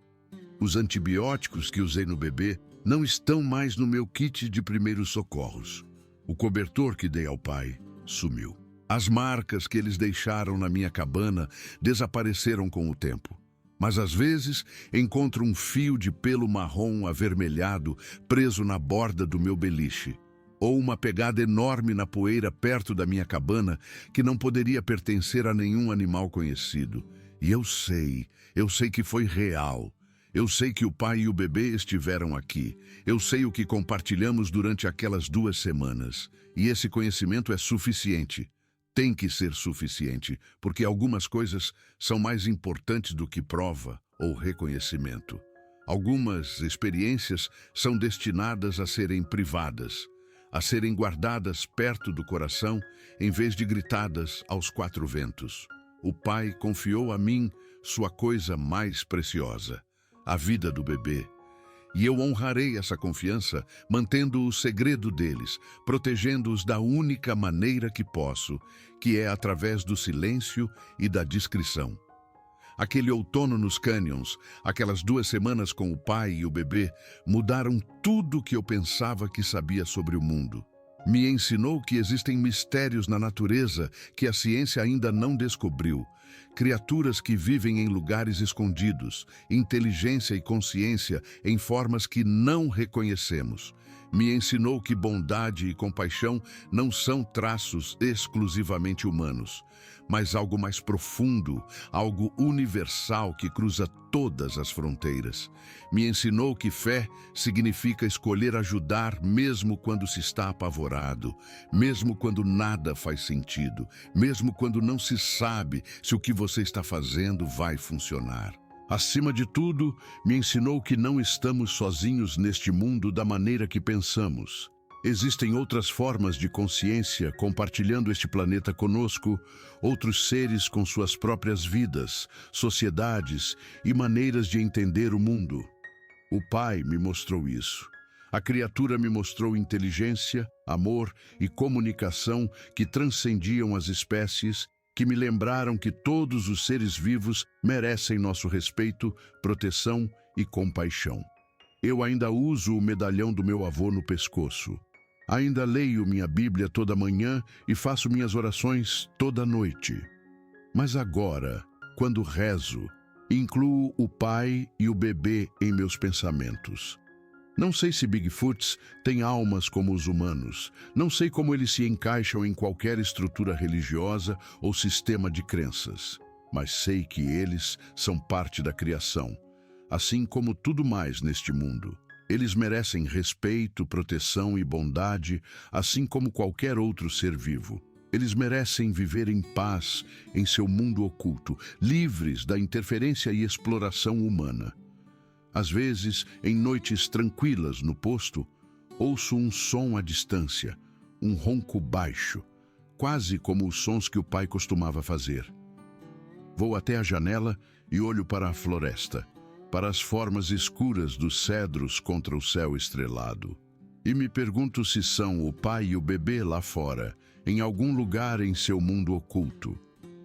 A: Os antibióticos que usei no bebê não estão mais no meu kit de primeiros socorros. O cobertor que dei ao pai sumiu. As marcas que eles deixaram na minha cabana desapareceram com o tempo. Mas às vezes encontro um fio de pelo marrom avermelhado preso na borda do meu beliche, ou uma pegada enorme na poeira perto da minha cabana que não poderia pertencer a nenhum animal conhecido. E eu sei que foi real. Eu sei que o pai e o bebê estiveram aqui. Eu sei o que compartilhamos durante aquelas 2 semanas. E esse conhecimento é suficiente. Tem que ser suficiente, porque algumas coisas são mais importantes do que prova ou reconhecimento. Algumas experiências são destinadas a serem privadas, a serem guardadas perto do coração, em vez de gritadas aos 4 ventos. O pai confiou a mim sua coisa mais preciosa, a vida do bebê. E eu honrarei essa confiança, mantendo o segredo deles, protegendo-os da única maneira que posso, que é através do silêncio e da discrição. Aquele outono nos cânions, aquelas 2 semanas com o pai e o bebê, mudaram tudo o que eu pensava que sabia sobre o mundo. Me ensinou que existem mistérios na natureza que a ciência ainda não descobriu. Criaturas que vivem em lugares escondidos, inteligência e consciência em formas que não reconhecemos. Me ensinou que bondade e compaixão não são traços exclusivamente humanos, mas algo mais profundo, algo universal que cruza todas as fronteiras. Me ensinou que fé significa escolher ajudar mesmo quando se está apavorado, mesmo quando nada faz sentido, mesmo quando não se sabe se o que você está fazendo vai funcionar. Acima de tudo, me ensinou que não estamos sozinhos neste mundo da maneira que pensamos. Existem outras formas de consciência compartilhando este planeta conosco, outros seres com suas próprias vidas, sociedades e maneiras de entender o mundo. O pai me mostrou isso. A criatura me mostrou inteligência, amor e comunicação que transcendiam as espécies, que me lembraram que todos os seres vivos merecem nosso respeito, proteção e compaixão. Eu ainda uso o medalhão do meu avô no pescoço. Ainda leio minha Bíblia toda manhã e faço minhas orações toda noite. Mas agora, quando rezo, incluo o pai e o bebê em meus pensamentos. Não sei se Bigfoots têm almas como os humanos. Não sei como eles se encaixam em qualquer estrutura religiosa ou sistema de crenças. Mas sei que eles são parte da criação, assim como tudo mais neste mundo. Eles merecem respeito, proteção e bondade, assim como qualquer outro ser vivo. Eles merecem viver em paz em seu mundo oculto, livres da interferência e exploração humana. Às vezes, em noites tranquilas no posto, ouço um som à distância, um ronco baixo, quase como os sons que o pai costumava fazer. Vou até a janela e olho para a floresta, para as formas escuras dos cedros contra o céu estrelado. E me pergunto se são o pai e o bebê lá fora, em algum lugar em seu mundo oculto.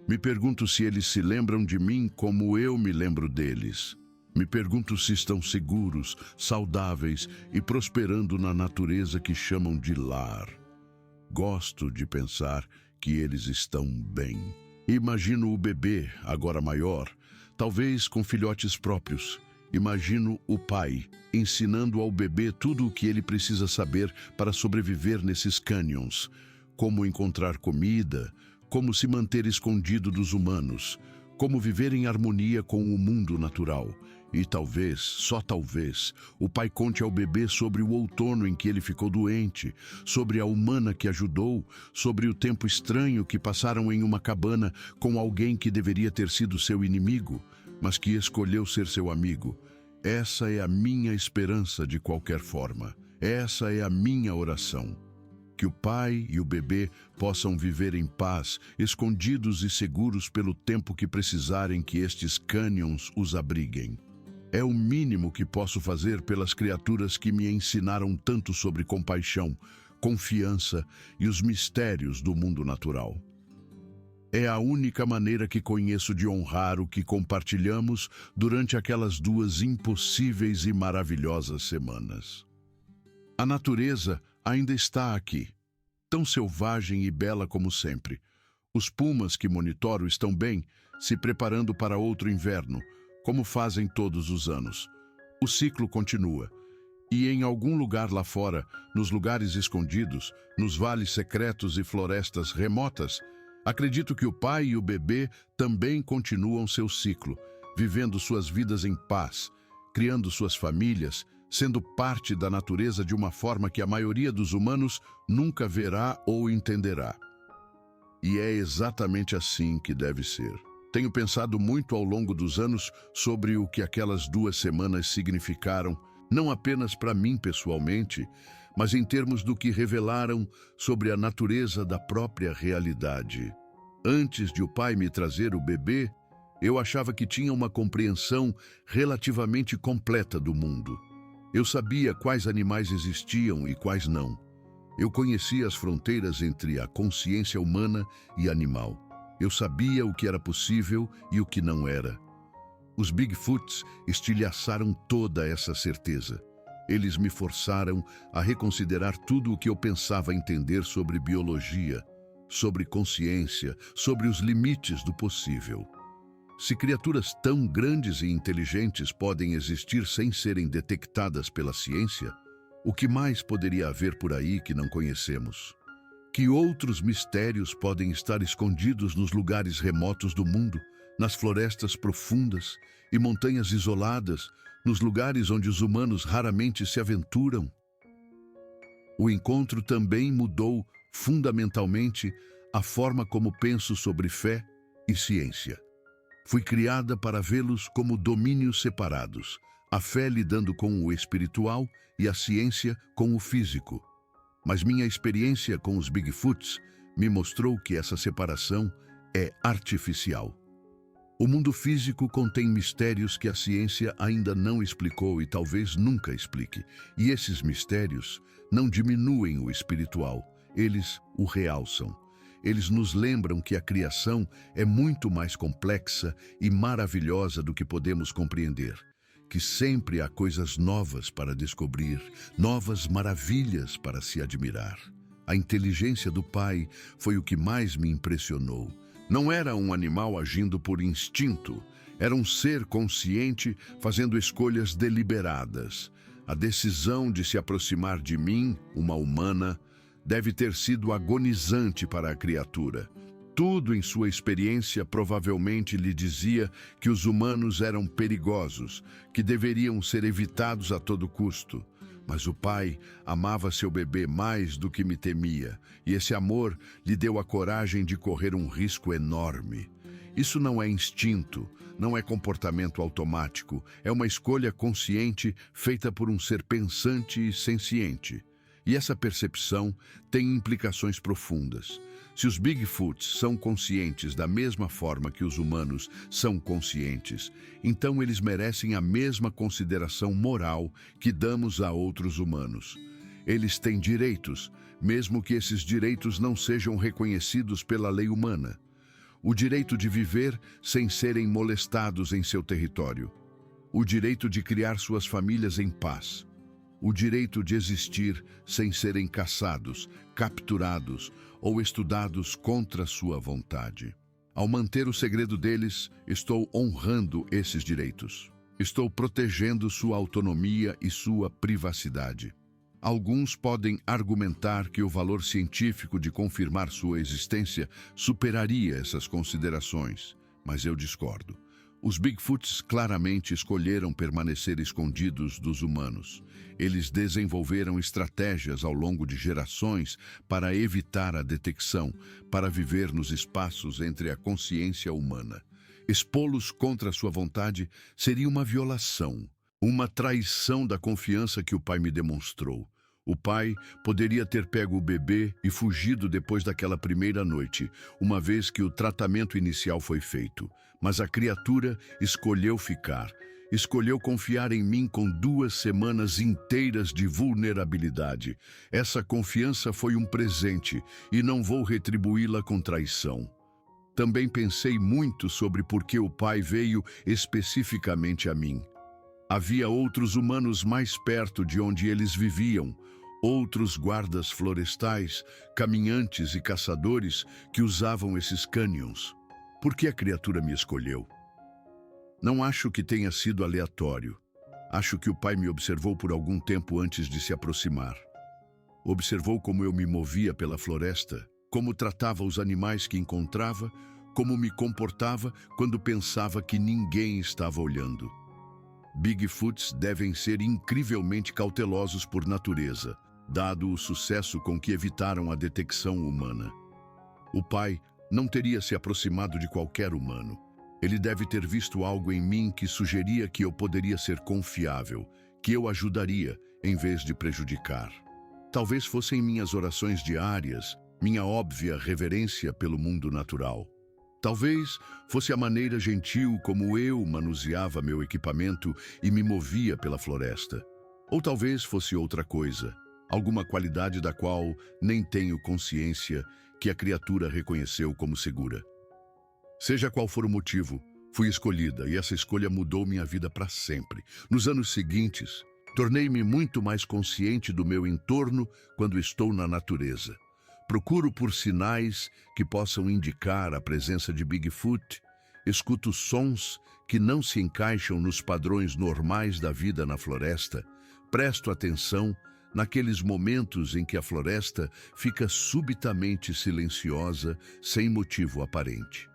A: Me pergunto se eles se lembram de mim como eu me lembro deles. Me pergunto se estão seguros, saudáveis e prosperando na natureza que chamam de lar. Gosto de pensar que eles estão bem. Imagino o bebê, agora maior, talvez com filhotes próprios. Imagino o pai ensinando ao bebê tudo o que ele precisa saber para sobreviver nesses cânions. Como encontrar comida, como se manter escondido dos humanos, como viver em harmonia com o mundo natural. E talvez, só talvez, o pai conte ao bebê sobre o outono em que ele ficou doente, sobre a humana que ajudou, sobre o tempo estranho que passaram em uma cabana com alguém que deveria ter sido seu inimigo, mas que escolheu ser seu amigo. Essa é a minha esperança de qualquer forma. Essa é a minha oração. Que o pai e o bebê possam viver em paz, escondidos e seguros pelo tempo que precisarem que estes cânions os abriguem. É o mínimo que posso fazer pelas criaturas que me ensinaram tanto sobre compaixão, confiança e os mistérios do mundo natural. É a única maneira que conheço de honrar o que compartilhamos durante aquelas 2 impossíveis e maravilhosas semanas. A natureza ainda está aqui, tão selvagem e bela como sempre. Os pumas que monitoro estão bem, se preparando para outro inverno, como fazem todos os anos. O ciclo continua. E em algum lugar lá fora, nos lugares escondidos, nos vales secretos e florestas remotas, acredito que o pai e o bebê também continuam seu ciclo, vivendo suas vidas em paz, criando suas famílias, sendo parte da natureza de uma forma que a maioria dos humanos nunca verá ou entenderá. E é exatamente assim que deve ser. Tenho pensado muito ao longo dos anos sobre o que aquelas 2 semanas significaram, não apenas para mim pessoalmente, mas em termos do que revelaram sobre a natureza da própria realidade. Antes de o pai me trazer o bebê, eu achava que tinha uma compreensão relativamente completa do mundo. Eu sabia quais animais existiam e quais não. Eu conhecia as fronteiras entre a consciência humana e animal. Eu sabia o que era possível e o que não era. Os Bigfoots estilhaçaram toda essa certeza. Eles me forçaram a reconsiderar tudo o que eu pensava entender sobre biologia, sobre consciência, sobre os limites do possível. Se criaturas tão grandes e inteligentes podem existir sem serem detectadas pela ciência, o que mais poderia haver por aí que não conhecemos? Que outros mistérios podem estar escondidos nos lugares remotos do mundo, nas florestas profundas e montanhas isoladas, nos lugares onde os humanos raramente se aventuram? O encontro também mudou fundamentalmente a forma como penso sobre fé e ciência. Fui criada para vê-los como domínios separados, a fé lidando com o espiritual e a ciência com o físico. Mas minha experiência com os Bigfoots me mostrou que essa separação é artificial. O mundo físico contém mistérios que a ciência ainda não explicou e talvez nunca explique. E esses mistérios não diminuem o espiritual, eles o realçam. Eles nos lembram que a criação é muito mais complexa e maravilhosa do que podemos compreender. Que sempre há coisas novas para descobrir, novas maravilhas para se admirar. A inteligência do pai foi o que mais me impressionou. Não era um animal agindo por instinto, era um ser consciente fazendo escolhas deliberadas. A decisão de se aproximar de mim, uma humana, deve ter sido agonizante para a criatura. Tudo em sua experiência provavelmente lhe dizia que os humanos eram perigosos, que deveriam ser evitados a todo custo. Mas o pai amava seu bebê mais do que me temia, e esse amor lhe deu a coragem de correr um risco enorme. Isso não é instinto, não é comportamento automático, é uma escolha consciente feita por um ser pensante e senciente. E essa percepção tem implicações profundas. Se os Bigfoots são conscientes da mesma forma que os humanos são conscientes, então eles merecem a mesma consideração moral que damos a outros humanos. Eles têm direitos, mesmo que esses direitos não sejam reconhecidos pela lei humana. O direito de viver sem serem molestados em seu território. o direito de criar suas famílias em paz, o direito de existir sem serem caçados, capturados ou estudados contra sua vontade. Ao manter o segredo deles, estou honrando esses direitos. Estou protegendo sua autonomia e sua privacidade. Alguns podem argumentar que o valor científico de confirmar sua existência superaria essas considerações, mas eu discordo. Os Bigfoots claramente escolheram permanecer escondidos dos humanos. Eles desenvolveram estratégias ao longo de gerações para evitar a detecção, para viver nos espaços entre a consciência humana. Expô-los contra sua vontade seria uma violação, uma traição da confiança que o pai me demonstrou. O pai poderia ter pego o bebê e fugido depois daquela primeira noite, uma vez que o tratamento inicial foi feito. Mas a criatura escolheu ficar. Escolheu confiar em mim com 2 semanas inteiras de vulnerabilidade. Essa confiança foi um presente e não vou retribuí-la com traição. Também pensei muito sobre por que o pai veio especificamente a mim. Havia outros humanos mais perto de onde eles viviam, outros guardas florestais, caminhantes e caçadores que usavam esses cânions. Por que a criatura me escolheu? Não acho que tenha sido aleatório. Acho que o pai me observou por algum tempo antes de se aproximar. Observou como eu me movia pela floresta, como tratava os animais que encontrava, como me comportava quando pensava que ninguém estava olhando. Bigfoots devem ser incrivelmente cautelosos por natureza, dado o sucesso com que evitaram a detecção humana. O pai não teria se aproximado de qualquer humano. Ele deve ter visto algo em mim que sugeria que eu poderia ser confiável, que eu ajudaria em vez de prejudicar. Talvez fossem minhas orações diárias, minha óbvia reverência pelo mundo natural. Talvez fosse a maneira gentil como eu manuseava meu equipamento e me movia pela floresta. Ou talvez fosse outra coisa, alguma qualidade da qual nem tenho consciência, que a criatura reconheceu como segura. Seja qual for o motivo, fui escolhida e essa escolha mudou minha vida para sempre. Nos anos seguintes, tornei-me muito mais consciente do meu entorno quando estou na natureza. Procuro por sinais que possam indicar a presença de Bigfoot, escuto sons que não se encaixam nos padrões normais da vida na floresta, presto atenção naqueles momentos em que a floresta fica subitamente silenciosa, sem motivo aparente.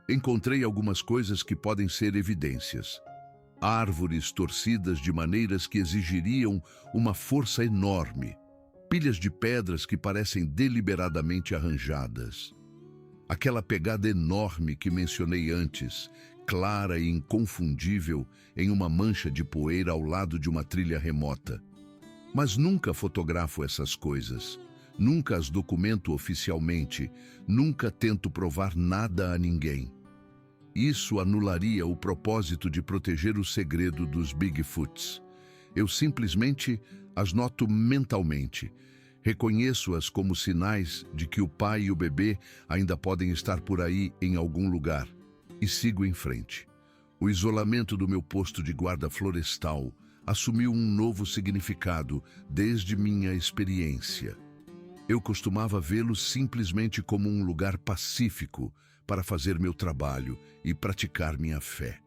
A: Encontrei algumas coisas que podem ser evidências. Árvores torcidas de maneiras que exigiriam uma força enorme. Pilhas de pedras que parecem deliberadamente arranjadas. Aquela pegada enorme que mencionei antes, clara e inconfundível em uma mancha de poeira ao lado de uma trilha remota. Mas nunca fotografo essas coisas, nunca as documento oficialmente, nunca tento provar nada a ninguém. Isso anularia o propósito de proteger o segredo dos Bigfoots. Eu simplesmente as noto mentalmente, reconheço-as como sinais de que o pai e o bebê ainda podem estar por aí em algum lugar, e sigo em frente. O isolamento do meu posto de guarda florestal assumiu um novo significado desde minha experiência. Eu costumava vê-lo simplesmente como um lugar pacífico para fazer meu trabalho e praticar minha fé.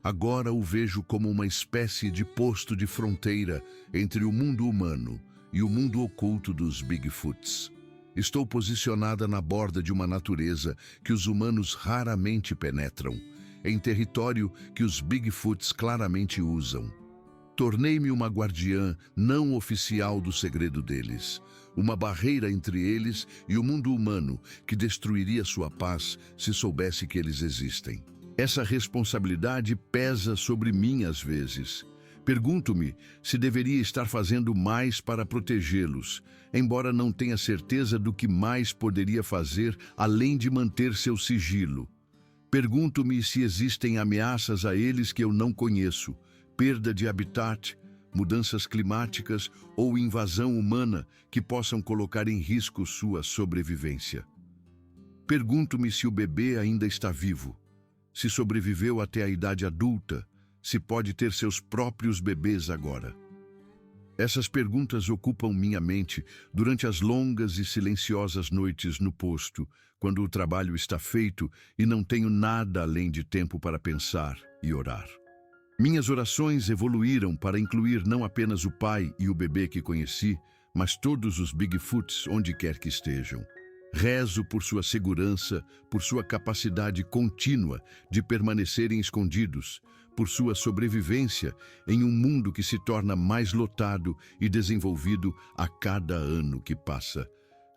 A: Agora o vejo como uma espécie de posto de fronteira entre o mundo humano e o mundo oculto dos Bigfoots. Estou posicionada na borda de uma natureza que os humanos raramente penetram, em território que os Bigfoots claramente usam. Tornei-me uma guardiã não oficial do segredo deles, uma barreira entre eles e o mundo humano que destruiria sua paz se soubesse que eles existem. Essa responsabilidade pesa sobre mim às vezes. Pergunto-me se deveria estar fazendo mais para protegê-los, embora não tenha certeza do que mais poderia fazer além de manter seu sigilo. Pergunto-me se existem ameaças a eles que eu não conheço, perda de habitat, mudanças climáticas ou invasão humana que possam colocar em risco sua sobrevivência. Pergunto-me se o bebê ainda está vivo, se sobreviveu até a idade adulta, se pode ter seus próprios bebês agora? Essas perguntas ocupam minha mente durante as longas e silenciosas noites no posto, quando o trabalho está feito e não tenho nada além de tempo para pensar e orar. Minhas orações evoluíram para incluir não apenas o pai e o bebê que conheci, mas todos os Bigfoots onde quer que estejam. Rezo por sua segurança, por sua capacidade contínua de permanecerem escondidos, por sua sobrevivência em um mundo que se torna mais lotado e desenvolvido a cada ano que passa.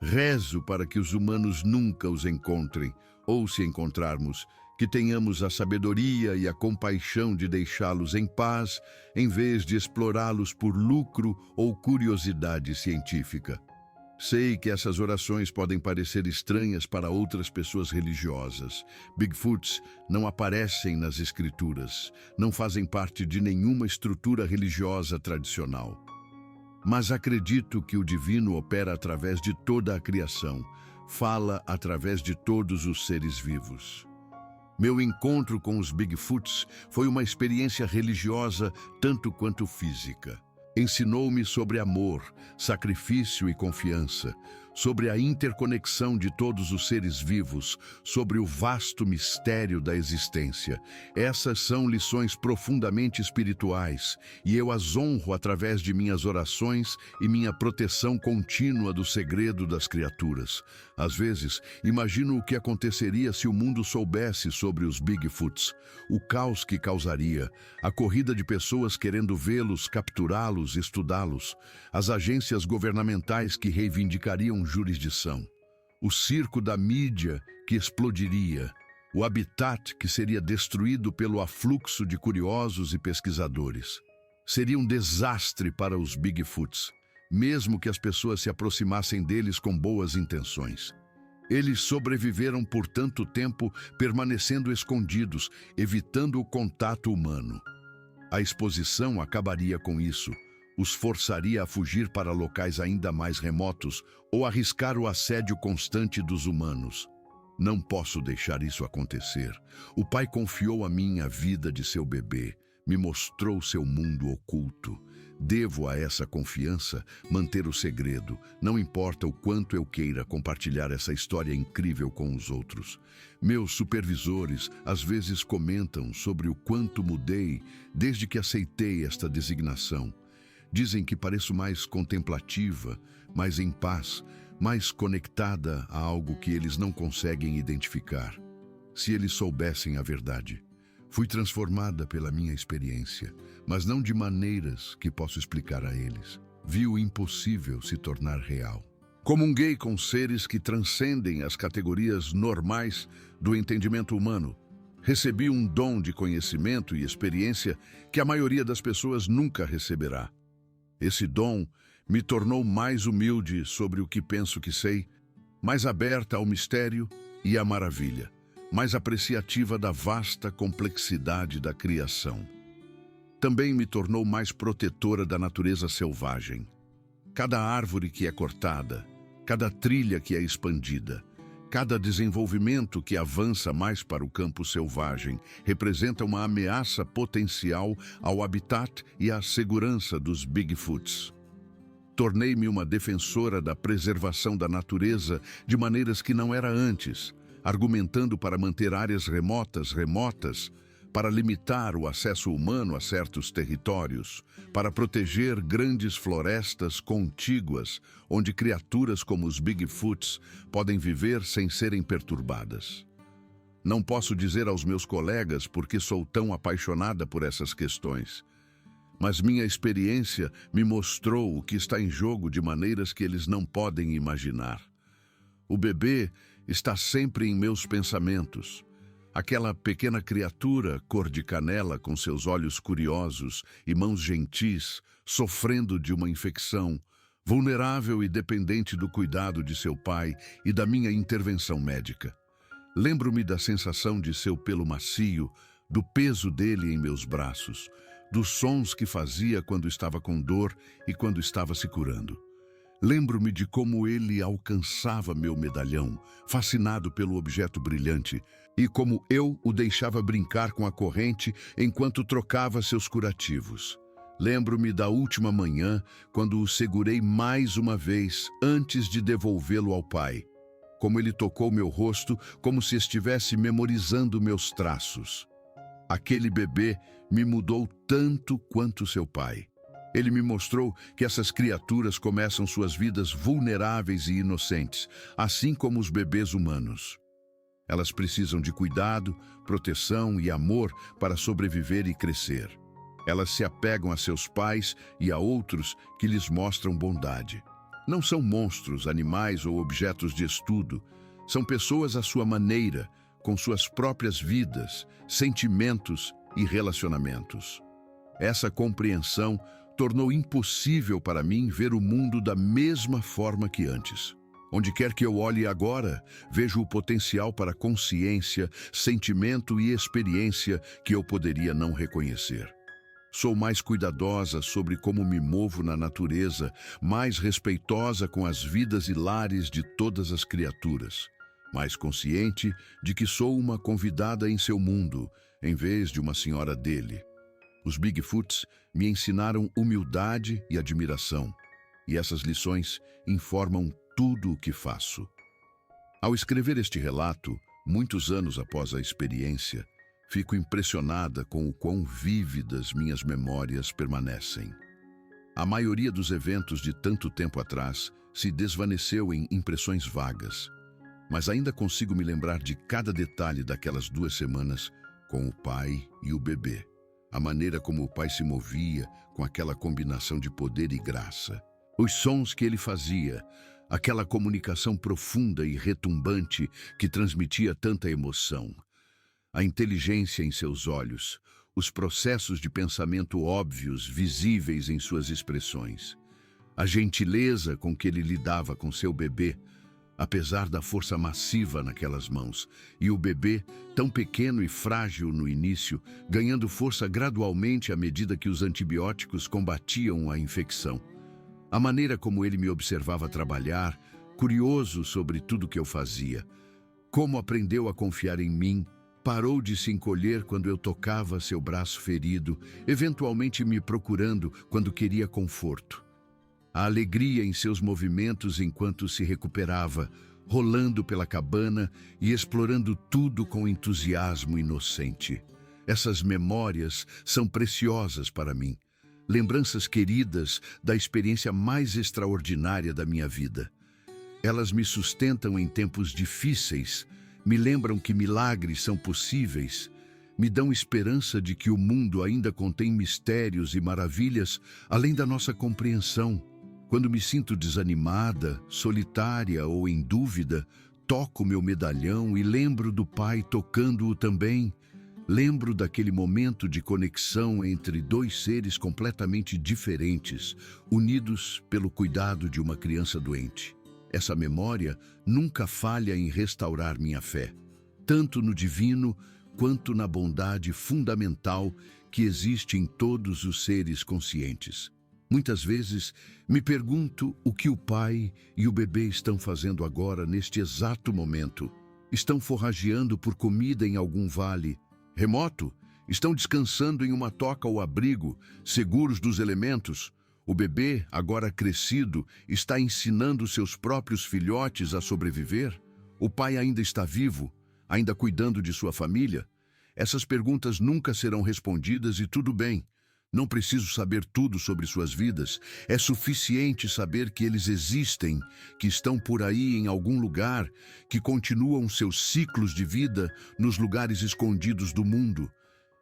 A: Rezo para que os humanos nunca os encontrem, ou se encontrarmos, que tenhamos a sabedoria e a compaixão de deixá-los em paz, em vez de explorá-los por lucro ou curiosidade científica. Sei que essas orações podem parecer estranhas para outras pessoas religiosas. Bigfoots não aparecem nas escrituras, não fazem parte de nenhuma estrutura religiosa tradicional. Mas acredito que o divino opera através de toda a criação, fala através de todos os seres vivos. Meu encontro com os Bigfoots foi uma experiência religiosa tanto quanto física. Ensinou-me sobre amor, sacrifício e confiança, sobre a interconexão de todos os seres vivos, sobre o vasto mistério da existência. Essas são lições profundamente espirituais, e eu as honro através de minhas orações e minha proteção contínua do segredo das criaturas. Às vezes, imagino o que aconteceria se o mundo soubesse sobre os Bigfoots, o caos que causaria, a corrida de pessoas querendo vê-los, capturá-los, estudá-los, as agências governamentais que reivindicariam jurisdição, o circo da mídia que explodiria, o habitat que seria destruído pelo afluxo de curiosos e pesquisadores. Seria um desastre para os Bigfoots, mesmo que as pessoas se aproximassem deles com boas intenções. Eles sobreviveram por tanto tempo, permanecendo escondidos, evitando o contato humano. A exposição acabaria com isso, os forçaria a fugir para locais ainda mais remotos ou arriscar o assédio constante dos humanos. Não posso deixar isso acontecer. O pai confiou a mim a vida de seu bebê, me mostrou seu mundo oculto. Devo a essa confiança manter o segredo, não importa o quanto eu queira compartilhar essa história incrível com os outros. Meus supervisores às vezes comentam sobre o quanto mudei desde que aceitei esta designação. Dizem que pareço mais contemplativa, mais em paz, mais conectada a algo que eles não conseguem identificar. Se eles soubessem a verdade. Fui transformada pela minha experiência, mas não de maneiras que posso explicar a eles. Vi o impossível se tornar real. Comunguei com seres que transcendem as categorias normais do entendimento humano. Recebi um dom de conhecimento e experiência que a maioria das pessoas nunca receberá. Esse dom me tornou mais humilde sobre o que penso que sei, mais aberta ao mistério e à maravilha, mais apreciativa da vasta complexidade da criação. Também me tornou mais protetora da natureza selvagem. Cada árvore que é cortada, cada trilha que é expandida, cada desenvolvimento que avança mais para o campo selvagem representa uma ameaça potencial ao habitat e à segurança dos Bigfoots. Tornei-me uma defensora da preservação da natureza de maneiras que não era antes, argumentando para manter áreas remotas, para limitar o acesso humano a certos territórios, para proteger grandes florestas contíguas, onde criaturas como os Bigfoots podem viver sem serem perturbadas. Não posso dizer aos meus colegas porque sou tão apaixonada por essas questões, mas minha experiência me mostrou o que está em jogo de maneiras que eles não podem imaginar. O bebê está sempre em meus pensamentos. Aquela pequena criatura cor de canela com seus olhos curiosos e mãos gentis, sofrendo de uma infecção, vulnerável e dependente do cuidado de seu pai e da minha intervenção médica. Lembro-me da sensação de seu pelo macio, do peso dele em meus braços, dos sons que fazia quando estava com dor e quando estava se curando. Lembro-me de como ele alcançava meu medalhão, fascinado pelo objeto brilhante, e como eu o deixava brincar com a corrente enquanto trocava seus curativos. Lembro-me da última manhã, quando o segurei mais uma vez antes de devolvê-lo ao pai. Como ele tocou meu rosto, como se estivesse memorizando meus traços. Aquele bebê me mudou tanto quanto seu pai. Ele me mostrou que essas criaturas começam suas vidas vulneráveis e inocentes, assim como os bebês humanos. Elas precisam de cuidado, proteção e amor para sobreviver e crescer. Elas se apegam a seus pais e a outros que lhes mostram bondade. Não são monstros, animais ou objetos de estudo. São pessoas à sua maneira, com suas próprias vidas, sentimentos e relacionamentos. Essa compreensão tornou impossível para mim ver o mundo da mesma forma que antes. Onde quer que eu olhe agora, vejo o potencial para consciência, sentimento e experiência que eu poderia não reconhecer. Sou mais cuidadosa sobre como me movo na natureza, mais respeitosa com as vidas e lares de todas as criaturas, mais consciente de que sou uma convidada em seu mundo, em vez de uma senhora dele. Os Bigfoots me ensinaram humildade e admiração, e essas lições informam tudo o que faço. Ao escrever este relato, muitos anos após a experiência, fico impressionada com o quão vívidas minhas memórias permanecem. A maioria dos eventos de tanto tempo atrás se desvaneceu em impressões vagas, mas ainda consigo me lembrar de cada detalhe daquelas 2 semanas com o pai e o bebê. A maneira como o pai se movia com aquela combinação de poder e graça. Os sons que ele fazia, aquela comunicação profunda e retumbante que transmitia tanta emoção. A inteligência em seus olhos, os processos de pensamento óbvios, visíveis em suas expressões. A gentileza com que ele lidava com seu bebê, apesar da força massiva naquelas mãos, e o bebê, tão pequeno e frágil no início, ganhando força gradualmente à medida que os antibióticos combatiam a infecção. A maneira como ele me observava trabalhar, curioso sobre tudo que eu fazia. Como aprendeu a confiar em mim, parou de se encolher quando eu tocava seu braço ferido, eventualmente me procurando quando queria conforto. A alegria em seus movimentos enquanto se recuperava, rolando pela cabana e explorando tudo com entusiasmo inocente. Essas memórias são preciosas para mim, lembranças queridas da experiência mais extraordinária da minha vida. Elas me sustentam em tempos difíceis, me lembram que milagres são possíveis, me dão esperança de que o mundo ainda contém mistérios e maravilhas além da nossa compreensão. Quando me sinto desanimada, solitária ou em dúvida, toco meu medalhão e lembro do pai tocando-o também. Lembro daquele momento de conexão entre 2 seres completamente diferentes, unidos pelo cuidado de uma criança doente. Essa memória nunca falha em restaurar minha fé, tanto no divino quanto na bondade fundamental que existe em todos os seres conscientes. Muitas vezes me pergunto o que o pai e o bebê estão fazendo agora neste exato momento. Estão forrageando por comida em algum vale remoto? Estão descansando em uma toca ou abrigo, seguros dos elementos? O bebê, agora crescido, está ensinando seus próprios filhotes a sobreviver? O pai ainda está vivo, ainda cuidando de sua família? Essas perguntas nunca serão respondidas e tudo bem. Não preciso saber tudo sobre suas vidas. É suficiente saber que eles existem, que estão por aí em algum lugar, que continuam seus ciclos de vida nos lugares escondidos do mundo.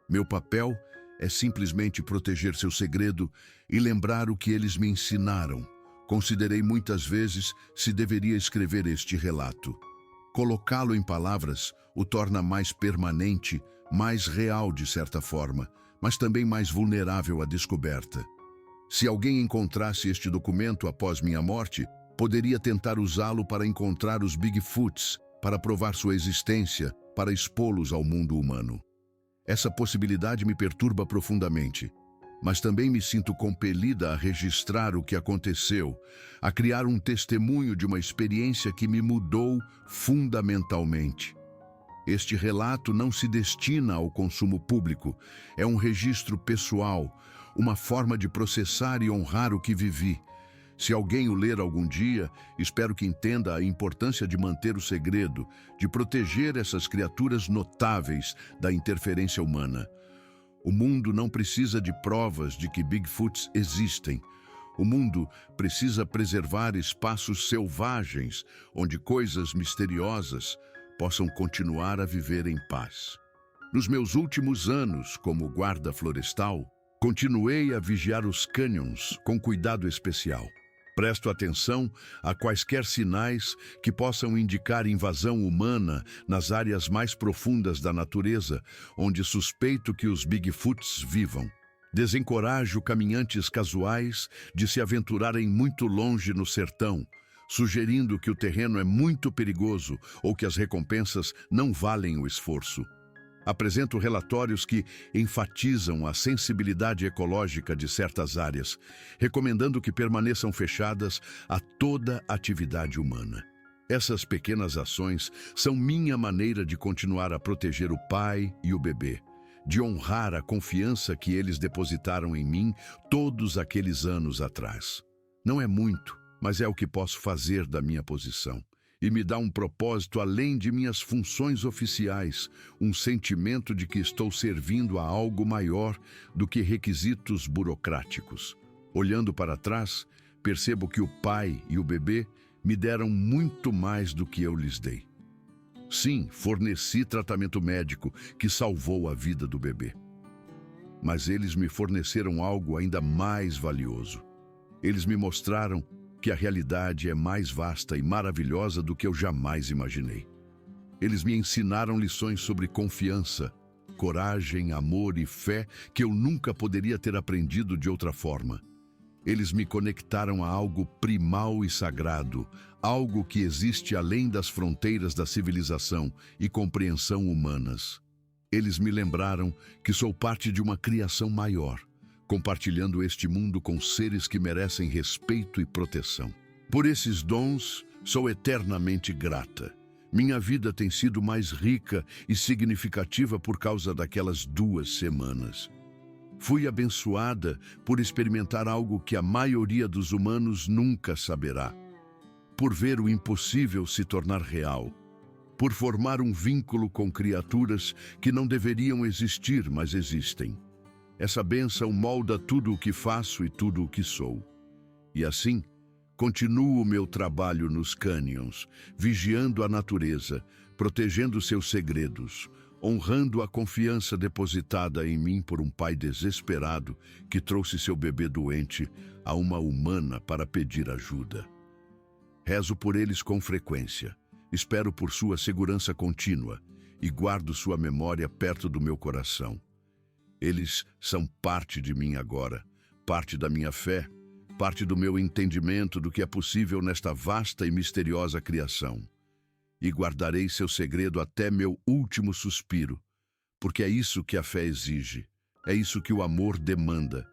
A: Meu papel é simplesmente proteger seu segredo e lembrar o que eles me ensinaram. Considerei muitas vezes se deveria escrever este relato. Colocá-lo em palavras o torna mais permanente, mais real de certa forma, mas também mais vulnerável à descoberta. Se alguém encontrasse este documento após minha morte, poderia tentar usá-lo para encontrar os Bigfoots, para provar sua existência, para expô-los ao mundo humano. Essa possibilidade me perturba profundamente. mas também me sinto compelida a registrar o que aconteceu, a criar um testemunho de uma experiência que me mudou fundamentalmente. Este relato não se destina ao consumo público, é um registro pessoal, uma forma de processar e honrar o que vivi. Se alguém o ler algum dia, espero que entenda a importância de manter o segredo, de proteger essas criaturas notáveis da interferência humana. O mundo não precisa de provas de que Bigfoots existem. O mundo precisa preservar espaços selvagens, onde coisas misteriosas possam continuar a viver em paz. Nos meus últimos anos como guarda florestal, continuei a vigiar os cânions com cuidado especial. Presto atenção a quaisquer sinais que possam indicar invasão humana nas áreas mais profundas da natureza, onde suspeito que os Bigfoots vivam. Desencorajo caminhantes casuais de se aventurarem muito longe no sertão, sugerindo que o terreno é muito perigoso ou que as recompensas não valem o esforço. Apresento relatórios que enfatizam a sensibilidade ecológica de certas áreas, recomendando que permaneçam fechadas a toda atividade humana. Essas pequenas ações são minha maneira de continuar a proteger o pai e o bebê, de honrar a confiança que eles depositaram em mim todos aqueles anos atrás. Não é muito, mas é o que posso fazer da minha posição. E me dá um propósito além de minhas funções oficiais, um sentimento de que estou servindo a algo maior do que requisitos burocráticos. Olhando para trás, percebo que o pai e o bebê me deram muito mais do que eu lhes dei. Sim, forneci tratamento médico que salvou a vida do bebê. Mas eles me forneceram algo ainda mais valioso. Eles me mostraram que a realidade é mais vasta e maravilhosa do que eu jamais imaginei. Eles me ensinaram lições sobre confiança, coragem, amor e fé que eu nunca poderia ter aprendido de outra forma. Eles me conectaram a algo primal e sagrado, algo que existe além das fronteiras da civilização e compreensão humanas. Eles me lembraram que sou parte de uma criação maior, compartilhando este mundo com seres que merecem respeito e proteção. Por esses dons, sou eternamente grata. Minha vida tem sido mais rica e significativa por causa daquelas 2 semanas. Fui abençoada por experimentar algo que a maioria dos humanos nunca saberá. Por ver o impossível se tornar real. Por formar um vínculo com criaturas que não deveriam existir, mas existem. Essa bênção molda tudo o que faço e tudo o que sou. E assim, continuo o meu trabalho nos cânions, vigiando a natureza, protegendo seus segredos, honrando a confiança depositada em mim por um pai desesperado que trouxe seu bebê doente a uma humana para pedir ajuda. Rezo por eles com frequência, espero por sua segurança contínua e guardo sua memória perto do meu coração. Eles são parte de mim agora, parte da minha fé, parte do meu entendimento do que é possível nesta vasta e misteriosa criação. E guardarei seu segredo até meu último suspiro, porque é isso que a fé exige, é isso que o amor demanda,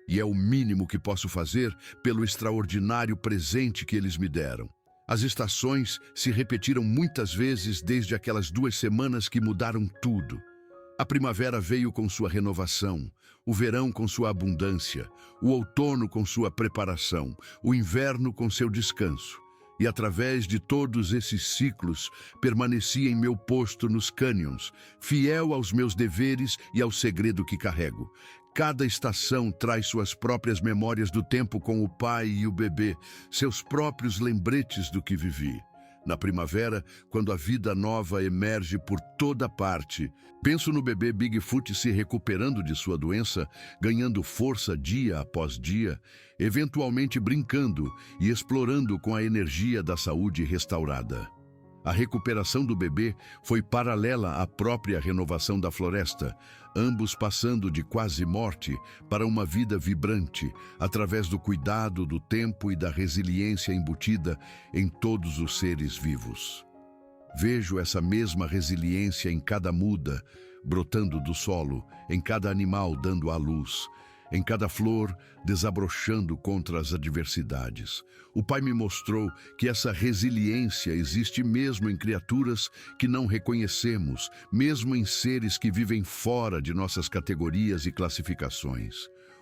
A: e é o mínimo que posso fazer pelo extraordinário presente que eles me deram. As estações se repetiram muitas vezes desde aquelas 2 semanas que mudaram tudo. A primavera veio com sua renovação, o verão com sua abundância, o outono com sua preparação, o inverno com seu descanso. E através de todos esses ciclos, permaneci em meu posto nos cânions, fiel aos meus deveres e ao segredo que carrego. Cada estação traz suas próprias memórias do tempo com o pai e o bebê, seus próprios lembretes do que vivi. Na primavera, quando a vida nova emerge por toda parte, penso no bebê Bigfoot se recuperando de sua doença, ganhando força dia após dia, eventualmente brincando e explorando com a energia da saúde restaurada. A recuperação do bebê foi paralela à própria renovação da floresta, ambos passando de quase morte para uma vida vibrante, através do cuidado do tempo e da resiliência embutida em todos os seres vivos. Vejo essa mesma resiliência em cada muda, brotando do solo, em cada animal dando à luz, em cada flor, desabrochando contra as adversidades. O Pai me mostrou que essa resiliência existe mesmo em criaturas que não reconhecemos, mesmo em seres que vivem fora de nossas categorias e classificações.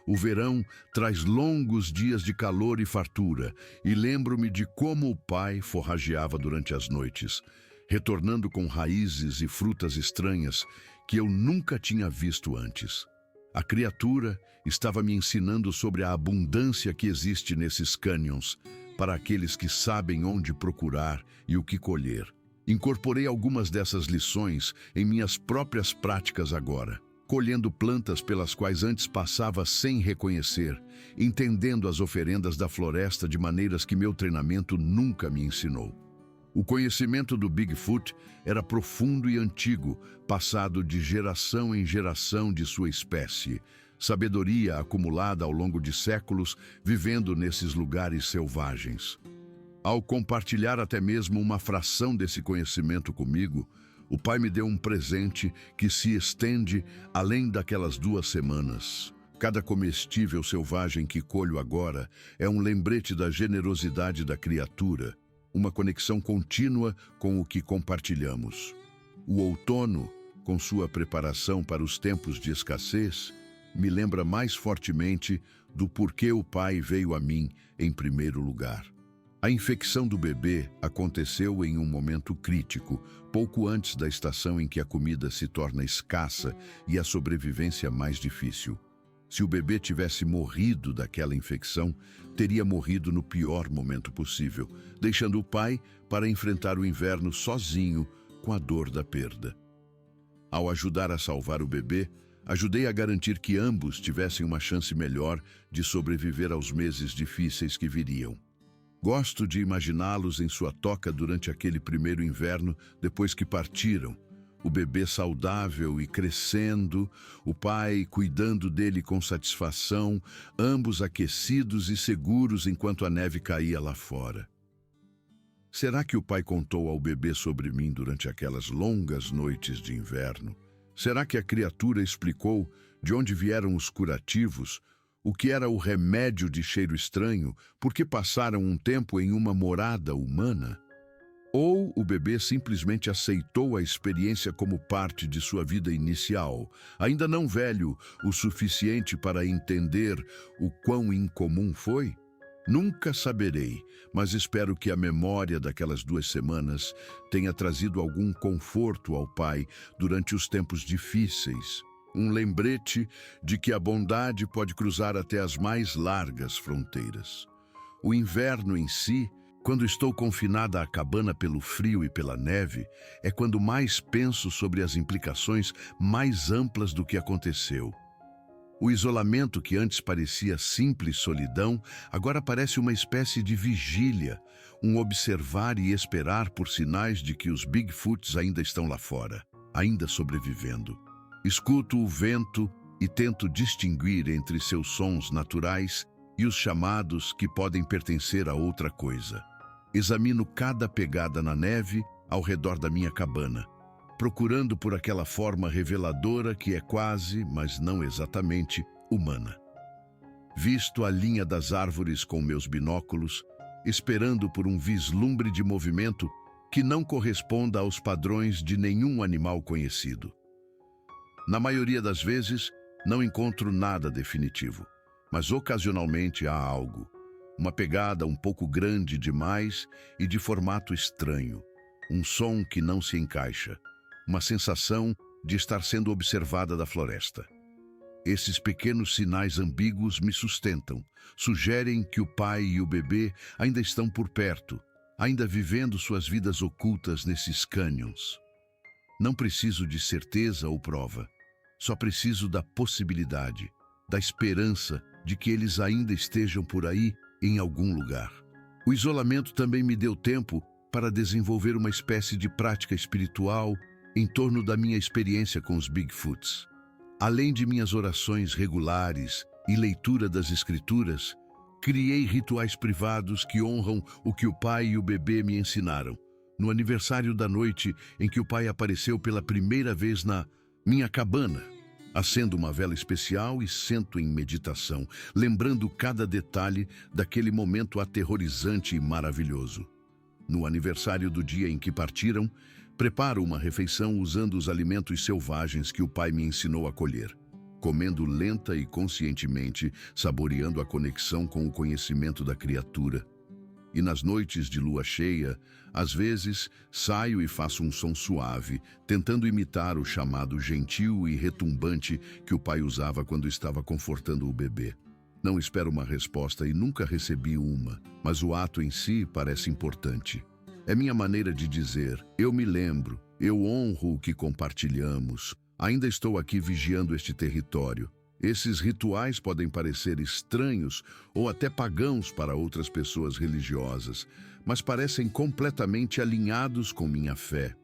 A: O verão traz longos dias de calor e fartura, e lembro-me de como o Pai forrageava durante as noites, retornando com raízes e frutas estranhas que eu nunca tinha visto antes. A criatura estava me ensinando sobre a abundância que existe nesses cânions, para aqueles que sabem onde procurar e o que colher. Incorporei algumas dessas lições em minhas próprias práticas agora, colhendo plantas pelas quais antes passava sem reconhecer, entendendo as oferendas da floresta de maneiras que meu treinamento nunca me ensinou. O conhecimento do Bigfoot era profundo e antigo, passado de geração em geração de sua espécie, sabedoria acumulada ao longo de séculos, vivendo nesses lugares selvagens. Ao compartilhar até mesmo uma fração desse conhecimento comigo, o Pai me deu um presente que se estende além daquelas 2 semanas. Cada comestível selvagem que colho agora é um lembrete da generosidade da criatura, uma conexão contínua com o que compartilhamos. O outono, com sua preparação para os tempos de escassez, me lembra mais fortemente do porquê o Pai veio a mim em primeiro lugar. A infecção do bebê aconteceu em um momento crítico, pouco antes da estação em que a comida se torna escassa e a sobrevivência mais difícil. Se o bebê tivesse morrido daquela infecção, teria morrido no pior momento possível, deixando o pai para enfrentar o inverno sozinho com a dor da perda. Ao ajudar a salvar o bebê, ajudei a garantir que ambos tivessem uma chance melhor de sobreviver aos meses difíceis que viriam. Gosto de imaginá-los em sua toca durante aquele primeiro inverno depois que partiram, o bebê saudável e crescendo, o pai cuidando dele com satisfação, ambos aquecidos e seguros enquanto a neve caía lá fora. Será que o pai contou ao bebê sobre mim durante aquelas longas noites de inverno? Será que a criatura explicou de onde vieram os curativos, o que era o remédio de cheiro estranho, porque passaram um tempo em uma morada humana? Ou o bebê simplesmente aceitou a experiência como parte de sua vida inicial, ainda não velho o suficiente para entender o quão incomum foi? Nunca saberei, mas espero que a memória daquelas 2 semanas tenha trazido algum conforto ao pai durante os tempos difíceis. Um lembrete de que a bondade pode cruzar até as mais largas fronteiras. O inverno em si, quando estou confinada à cabana pelo frio e pela neve, é quando mais penso sobre as implicações mais amplas do que aconteceu. O isolamento que antes parecia simples solidão, agora parece uma espécie de vigília, um observar e esperar por sinais de que os Bigfoots ainda estão lá fora, ainda sobrevivendo. Escuto o vento e tento distinguir entre seus sons naturais e os chamados que podem pertencer a outra coisa. Examino cada pegada na neve ao redor da minha cabana, procurando por aquela forma reveladora que é quase, mas não exatamente, humana. Visto a linha das árvores com meus binóculos, esperando por um vislumbre de movimento que não corresponda aos padrões de nenhum animal conhecido. Na maioria das vezes, não encontro nada definitivo, mas ocasionalmente há algo. Uma pegada um pouco grande demais e de formato estranho. Um som que não se encaixa. Uma sensação de estar sendo observada da floresta. Esses pequenos sinais ambíguos me sustentam, sugerem que o pai e o bebê ainda estão por perto, ainda vivendo suas vidas ocultas nesses cânions. Não preciso de certeza ou prova, só preciso da possibilidade, da esperança de que eles ainda estejam por aí em algum lugar. O isolamento também me deu tempo para desenvolver uma espécie de prática espiritual em torno da minha experiência com os Bigfoots. Além de minhas orações regulares e leitura das escrituras, criei rituais privados que honram o que o pai e o bebê me ensinaram. No aniversário da noite em que o pai apareceu pela primeira vez na minha cabana, Acendo uma vela especial e sento em meditação, lembrando cada detalhe daquele momento aterrorizante e maravilhoso. No aniversário do dia em que partiram, preparo uma refeição usando os alimentos selvagens que o pai me ensinou a colher, comendo lenta e conscientemente, saboreando a conexão com o conhecimento da criatura. E nas noites de lua cheia, às vezes, saio e faço um som suave, tentando imitar o chamado gentil e retumbante que o pai usava quando estava confortando o bebê. Não espero uma resposta e nunca recebi uma, mas o ato em si parece importante. É minha maneira de dizer, eu me lembro, eu honro o que compartilhamos. Ainda estou aqui vigiando este território. Esses rituais podem parecer estranhos ou até pagãos para outras pessoas religiosas, mas parecem completamente alinhados com minha fé.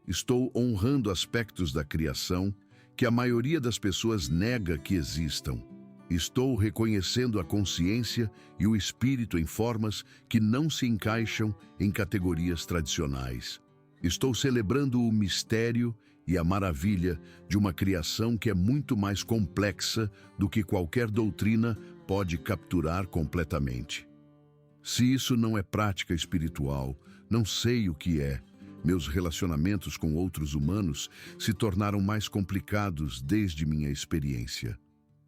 A: Estou honrando aspectos da criação que a maioria das pessoas nega que existam. Estou reconhecendo a consciência e o espírito em formas que não se encaixam em categorias tradicionais. Estou celebrando o mistério e a maravilha de uma criação que é muito mais complexa do que qualquer doutrina pode capturar completamente. Se isso não é prática espiritual, não sei o que é. Meus relacionamentos com outros humanos se tornaram mais complicados desde minha experiência.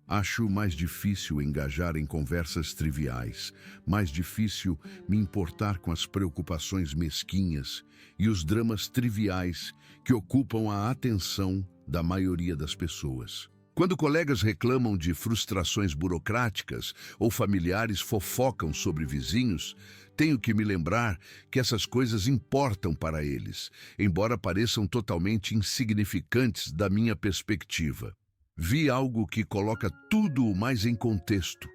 A: Acho mais difícil engajar em conversas triviais, mais difícil me importar com as preocupações mesquinhas e os dramas triviais que ocupam a atenção da maioria das pessoas. Quando colegas reclamam de frustrações burocráticas ou familiares fofocam sobre vizinhos, tenho que me lembrar que essas coisas importam para eles, embora pareçam totalmente insignificantes da minha perspectiva. Vi algo que coloca tudo mais em contexto,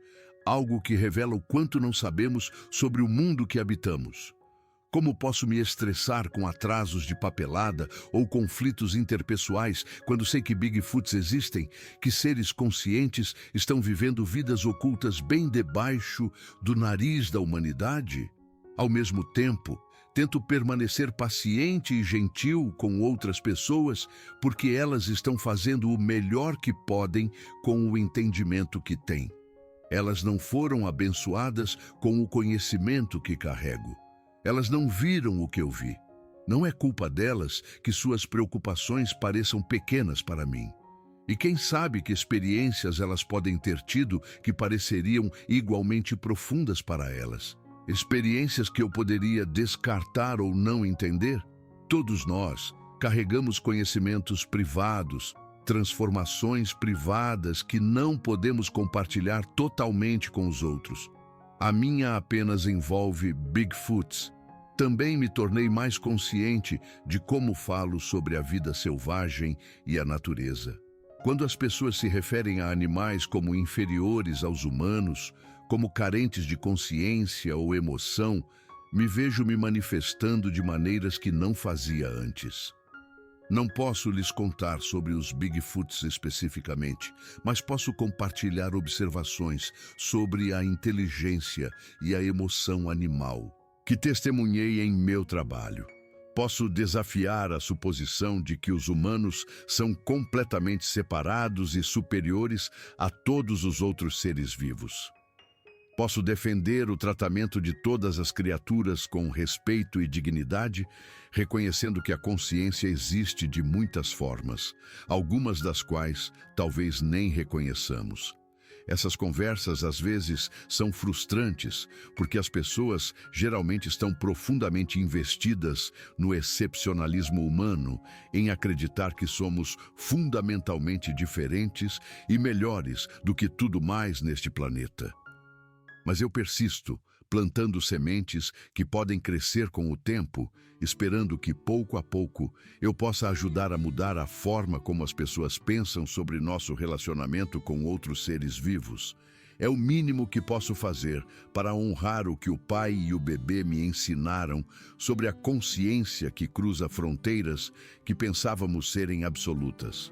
A: algo que revela o quanto não sabemos sobre o mundo que habitamos. Como posso me estressar com atrasos de papelada ou conflitos interpessoais quando sei que Bigfoots existem, que seres conscientes estão vivendo vidas ocultas bem debaixo do nariz da humanidade? Ao mesmo tempo, tento permanecer paciente e gentil com outras pessoas porque elas estão fazendo o melhor que podem com o entendimento que têm. Elas não foram abençoadas com o conhecimento que carrego. Elas não viram o que eu vi. Não é culpa delas que suas preocupações pareçam pequenas para mim. E quem sabe que experiências elas podem ter tido que pareceriam igualmente profundas para elas. Experiências que eu poderia descartar ou não entender? Todos nós carregamos conhecimentos privados, transformações privadas que não podemos compartilhar totalmente com os outros. A minha apenas envolve Bigfoots. Também me tornei mais consciente de como falo sobre a vida selvagem e a natureza. Quando as pessoas se referem a animais como inferiores aos humanos, como carentes de consciência ou emoção, me vejo me manifestando de maneiras que não fazia antes. Não posso lhes contar sobre os Bigfoots especificamente, mas posso compartilhar observações sobre a inteligência e a emoção animal, que testemunhei em meu trabalho. Posso desafiar a suposição de que os humanos são completamente separados e superiores a todos os outros seres vivos. Posso defender o tratamento de todas as criaturas com respeito e dignidade, reconhecendo que a consciência existe de muitas formas, algumas das quais talvez nem reconheçamos. Essas conversas às vezes são frustrantes, porque as pessoas geralmente estão profundamente investidas no excepcionalismo humano, em acreditar que somos fundamentalmente diferentes e melhores do que tudo mais neste planeta. Mas eu persisto, plantando sementes que podem crescer com o tempo, esperando que, pouco a pouco, eu possa ajudar a mudar a forma como as pessoas pensam sobre nosso relacionamento com outros seres vivos. É o mínimo que posso fazer para honrar o que o pai e o bebê me ensinaram sobre a consciência que cruza fronteiras que pensávamos serem absolutas.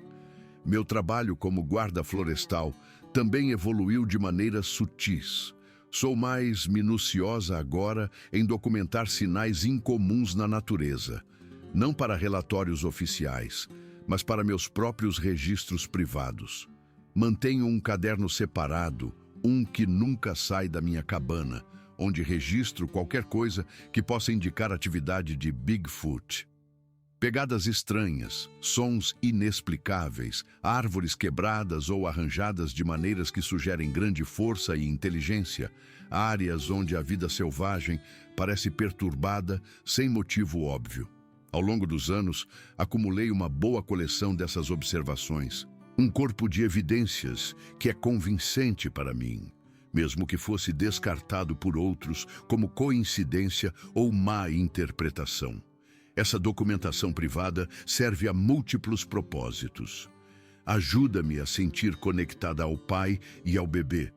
A: Meu trabalho como guarda florestal também evoluiu de maneiras sutis. Sou mais minuciosa agora em documentar sinais incomuns na natureza, não para relatórios oficiais, mas para meus próprios registros privados. Mantenho um caderno separado, um que nunca sai da minha cabana, onde registro qualquer coisa que possa indicar atividade de Bigfoot. Pegadas estranhas, sons inexplicáveis, árvores quebradas ou arranjadas de maneiras que sugerem grande força e inteligência, áreas onde a vida selvagem parece perturbada sem motivo óbvio. Ao longo dos anos, acumulei uma boa coleção dessas observações, um corpo de evidências que é convincente para mim, mesmo que fosse descartado por outros como coincidência ou má interpretação. Essa documentação privada serve a múltiplos propósitos. Ajuda-me a sentir conectada ao pai e ao bebê,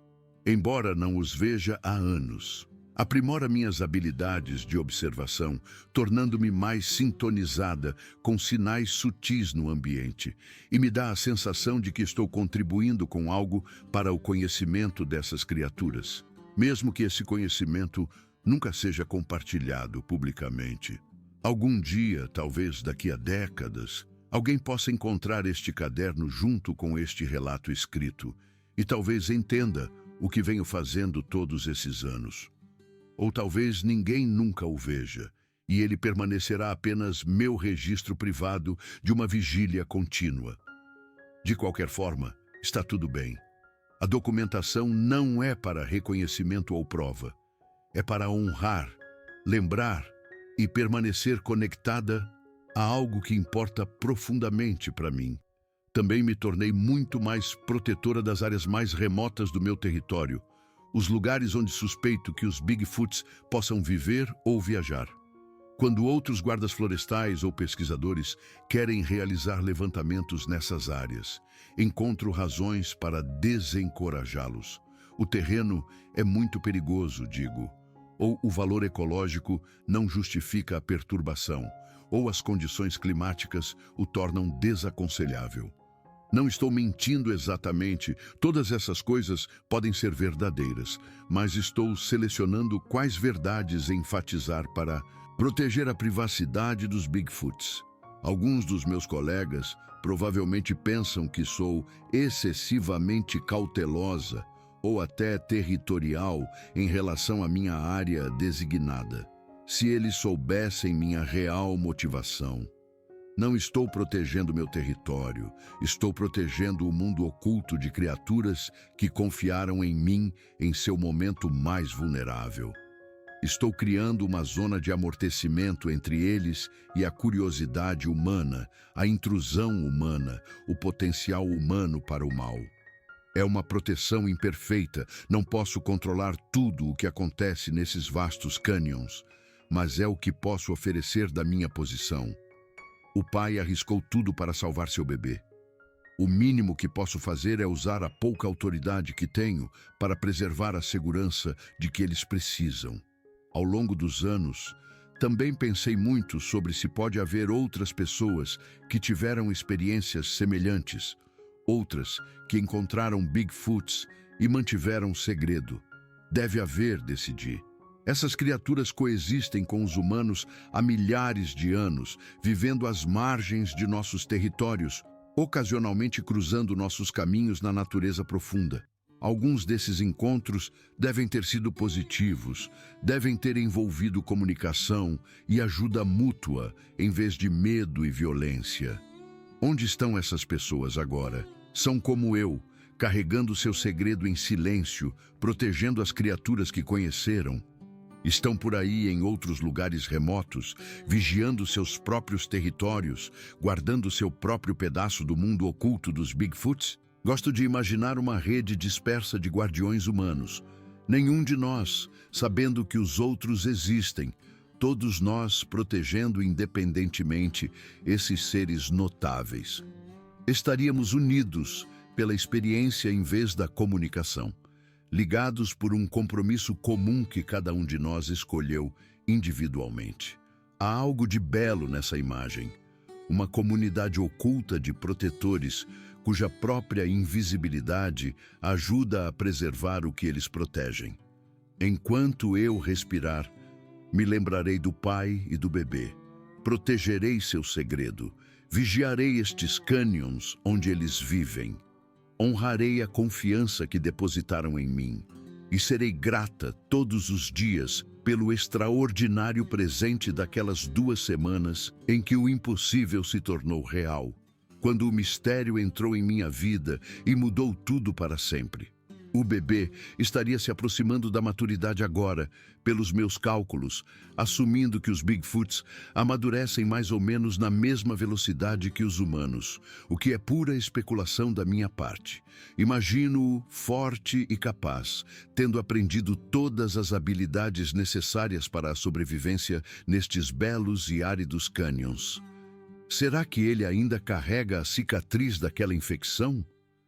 A: embora não os veja há anos. Aprimora minhas habilidades de observação, tornando-me mais sintonizada com sinais sutis no ambiente, e me dá a sensação de que estou contribuindo com algo para o conhecimento dessas criaturas, mesmo que esse conhecimento nunca seja compartilhado publicamente. Algum dia, talvez daqui a décadas, alguém possa encontrar este caderno junto com este relato escrito e talvez entenda o que venho fazendo todos esses anos. Ou talvez ninguém nunca o veja e ele permanecerá apenas meu registro privado de uma vigília contínua. De qualquer forma, está tudo bem. A documentação não é para reconhecimento ou prova. É para honrar, lembrar e permanecer conectada a algo que importa profundamente para mim. Também me tornei muito mais protetora das áreas mais remotas do meu território, os lugares onde suspeito que os Bigfoots possam viver ou viajar. Quando outros guardas florestais ou pesquisadores querem realizar levantamentos nessas áreas, encontro razões para desencorajá-los. O terreno é muito perigoso, digo, ou o valor ecológico não justifica a perturbação, ou as condições climáticas o tornam desaconselhável. Não estou mentindo exatamente, todas essas coisas podem ser verdadeiras, mas estou selecionando quais verdades enfatizar para proteger a privacidade dos Bigfoots. Alguns dos meus colegas provavelmente pensam que sou excessivamente cautelosa ou até territorial em relação à minha área designada. Se eles soubessem minha real motivação. Não estou protegendo meu território, estou protegendo o mundo oculto de criaturas que confiaram em mim em seu momento mais vulnerável. Estou criando uma zona de amortecimento entre eles e a curiosidade humana, a intrusão humana, o potencial humano para o mal. É uma proteção imperfeita, não posso controlar tudo o que acontece nesses vastos cânions, mas é o que posso oferecer da minha posição. O pai arriscou tudo para salvar seu bebê. O mínimo que posso fazer é usar a pouca autoridade que tenho para preservar a segurança de que eles precisam. Ao longo dos anos, também pensei muito sobre se pode haver outras pessoas que tiveram experiências semelhantes, outras que encontraram Bigfoots e mantiveram segredo. Deve haver, decidi. Essas criaturas coexistem com os humanos há milhares de anos, vivendo às margens de nossos territórios, ocasionalmente cruzando nossos caminhos na natureza profunda. Alguns desses encontros devem ter sido positivos, devem ter envolvido comunicação e ajuda mútua, em vez de medo e violência. Onde estão essas pessoas agora? São como eu, carregando seu segredo em silêncio, protegendo as criaturas que conheceram. Estão por aí em outros lugares remotos, vigiando seus próprios territórios, guardando seu próprio pedaço do mundo oculto dos Bigfoots? Gosto de imaginar uma rede dispersa de guardiões humanos. Nenhum de nós, sabendo que os outros existem, todos nós protegendo independentemente esses seres notáveis. Estaríamos unidos pela experiência em vez da comunicação, ligados por um compromisso comum que cada um de nós escolheu individualmente. Há algo de belo nessa imagem, uma comunidade oculta de protetores cuja própria invisibilidade ajuda a preservar o que eles protegem. Enquanto eu respirar, me lembrarei do pai e do bebê. Protegerei seu segredo, Vigiarei estes cânions onde eles vivem. Honrarei a confiança que depositaram em mim e serei grata todos os dias pelo extraordinário presente daquelas 2 semanas em que o impossível se tornou real, quando o mistério entrou em minha vida e mudou tudo para sempre. O bebê estaria se aproximando da maturidade agora, pelos meus cálculos, assumindo que os Bigfoots amadurecem mais ou menos na mesma velocidade que os humanos, o que é pura especulação da minha parte. Imagino-o forte e capaz, tendo aprendido todas as habilidades necessárias para a sobrevivência nestes belos e áridos cânions. Será que ele ainda carrega a cicatriz daquela infecção?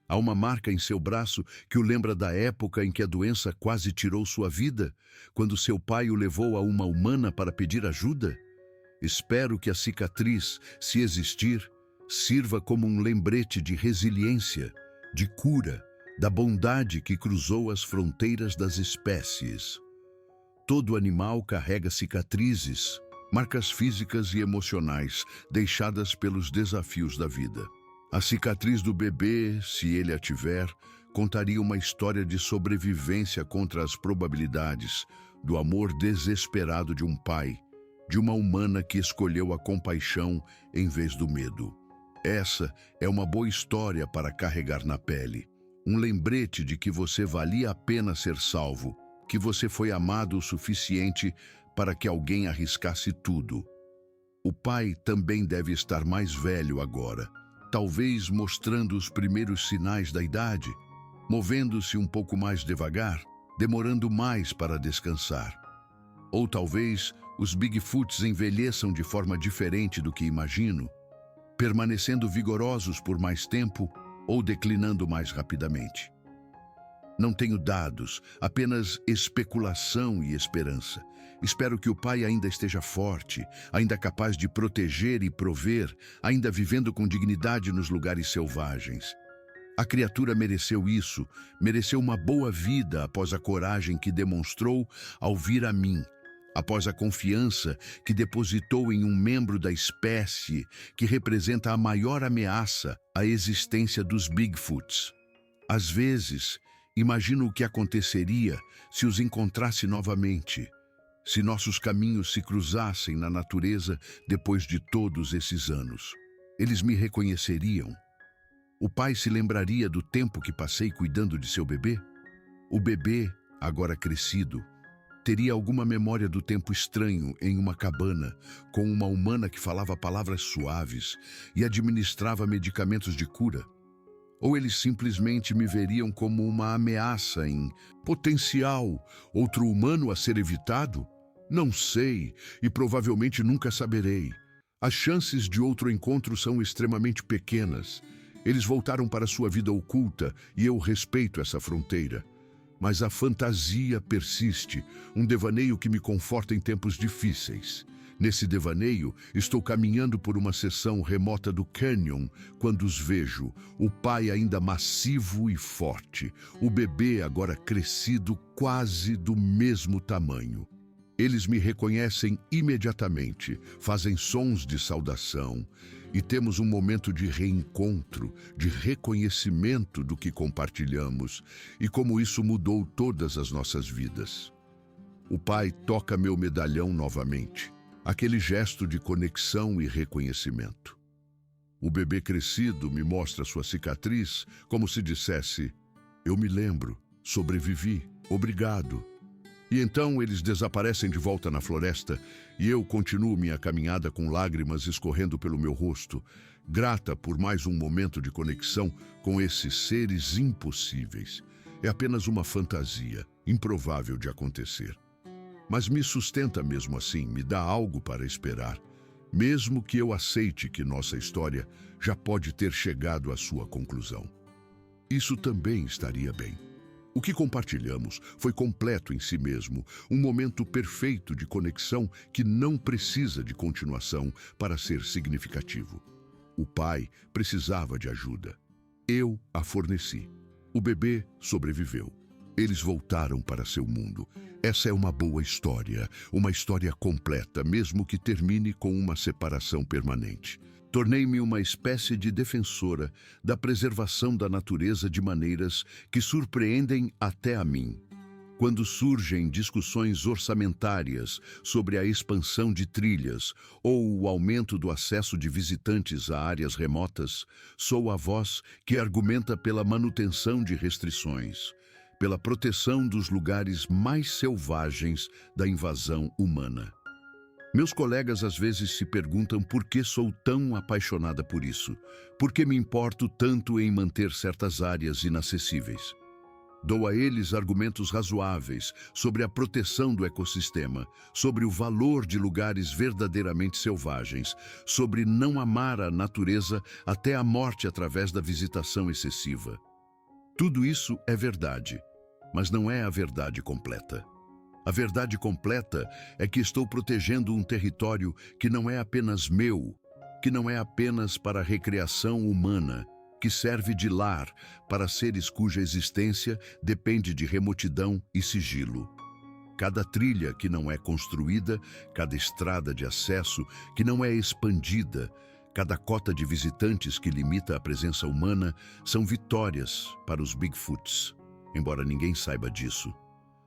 A: Há uma marca em seu braço que o lembra da época em que a doença quase tirou sua vida, quando seu pai o levou a uma humana para pedir ajuda? Espero que a cicatriz, se existir, sirva como um lembrete de resiliência, de cura, da bondade que cruzou as fronteiras das espécies. Todo animal carrega cicatrizes, marcas físicas e emocionais deixadas pelos desafios da vida. A cicatriz do bebê, se ele a tiver, contaria uma história de sobrevivência contra as probabilidades, do amor desesperado de um pai, de uma humana que escolheu a compaixão em vez do medo. Essa é uma boa história para carregar na pele, um lembrete de que você valia a pena ser salvo, que você foi amado o suficiente para que alguém arriscasse tudo. O pai também deve estar mais velho agora, talvez mostrando os primeiros sinais da idade, movendo-se um pouco mais devagar, demorando mais para descansar. Ou talvez os Bigfoots envelheçam de forma diferente do que imagino, permanecendo vigorosos por mais tempo ou declinando mais rapidamente. Não tenho dados, apenas especulação e esperança. Espero que o pai ainda esteja forte, ainda capaz de proteger e prover, ainda vivendo com dignidade nos lugares selvagens. A criatura mereceu isso, mereceu uma boa vida após a coragem que demonstrou ao vir a mim, após a confiança que depositou em um membro da espécie que representa a maior ameaça à existência dos Bigfoots. Às vezes, imagino o que aconteceria se os encontrasse novamente, se nossos caminhos se cruzassem na natureza depois de todos esses anos. Eles me reconheceriam? O pai se lembraria do tempo que passei cuidando de seu bebê? O bebê, agora crescido, teria alguma memória do tempo estranho em uma cabana, com uma humana que falava palavras suaves e administrava medicamentos de cura? Ou eles simplesmente me veriam como uma ameaça em potencial, outro humano a ser evitado? Não sei, e provavelmente nunca saberei. As chances de outro encontro são extremamente pequenas. Eles voltaram para sua vida oculta e eu respeito essa fronteira. Mas a fantasia persiste, um devaneio que me conforta em tempos difíceis. Nesse devaneio, estou caminhando por uma seção remota do canyon quando os vejo, o pai ainda massivo e forte, o bebê agora crescido quase do mesmo tamanho. Eles me reconhecem imediatamente, fazem sons de saudação e temos um momento de reencontro, de reconhecimento do que compartilhamos e como isso mudou todas as nossas vidas. O pai toca meu medalhão novamente. Aquele gesto de conexão e reconhecimento. O bebê crescido me mostra sua cicatriz, como se dissesse: eu me lembro, sobrevivi, obrigado. E então eles desaparecem de volta na floresta e eu continuo minha caminhada com lágrimas escorrendo pelo meu rosto, grata por mais um momento de conexão com esses seres impossíveis. É apenas uma fantasia, improvável de acontecer. Mas me sustenta mesmo assim, me dá algo para esperar, mesmo que eu aceite que nossa história já pode ter chegado à sua conclusão. Isso também estaria bem. O que compartilhamos foi completo em si mesmo, um momento perfeito de conexão que não precisa de continuação para ser significativo. O pai precisava de ajuda. Eu a forneci. O bebê sobreviveu. Eles voltaram para seu mundo. Essa é uma boa história, uma história completa, mesmo que termine com uma separação permanente. Tornei-me uma espécie de defensora da preservação da natureza de maneiras que surpreendem até a mim. Quando surgem discussões orçamentárias sobre a expansão de trilhas ou o aumento do acesso de visitantes a áreas remotas, sou a voz que argumenta pela manutenção de restrições, pela proteção dos lugares mais selvagens da invasão humana. Meus colegas às vezes se perguntam por que sou tão apaixonada por isso, por que me importo tanto em manter certas áreas inacessíveis. Dou a eles argumentos razoáveis sobre a proteção do ecossistema, sobre o valor de lugares verdadeiramente selvagens, sobre não amar a natureza até a morte através da visitação excessiva. Tudo isso é verdade, mas não é a verdade completa. A verdade completa é que estou protegendo um território que não é apenas meu, que não é apenas para a recreação humana, que serve de lar para seres cuja existência depende de remotidão e sigilo. Cada trilha que não é construída, cada estrada de acesso que não é expandida, cada cota de visitantes que limita a presença humana são vitórias para os Bigfoots, embora ninguém saiba disso.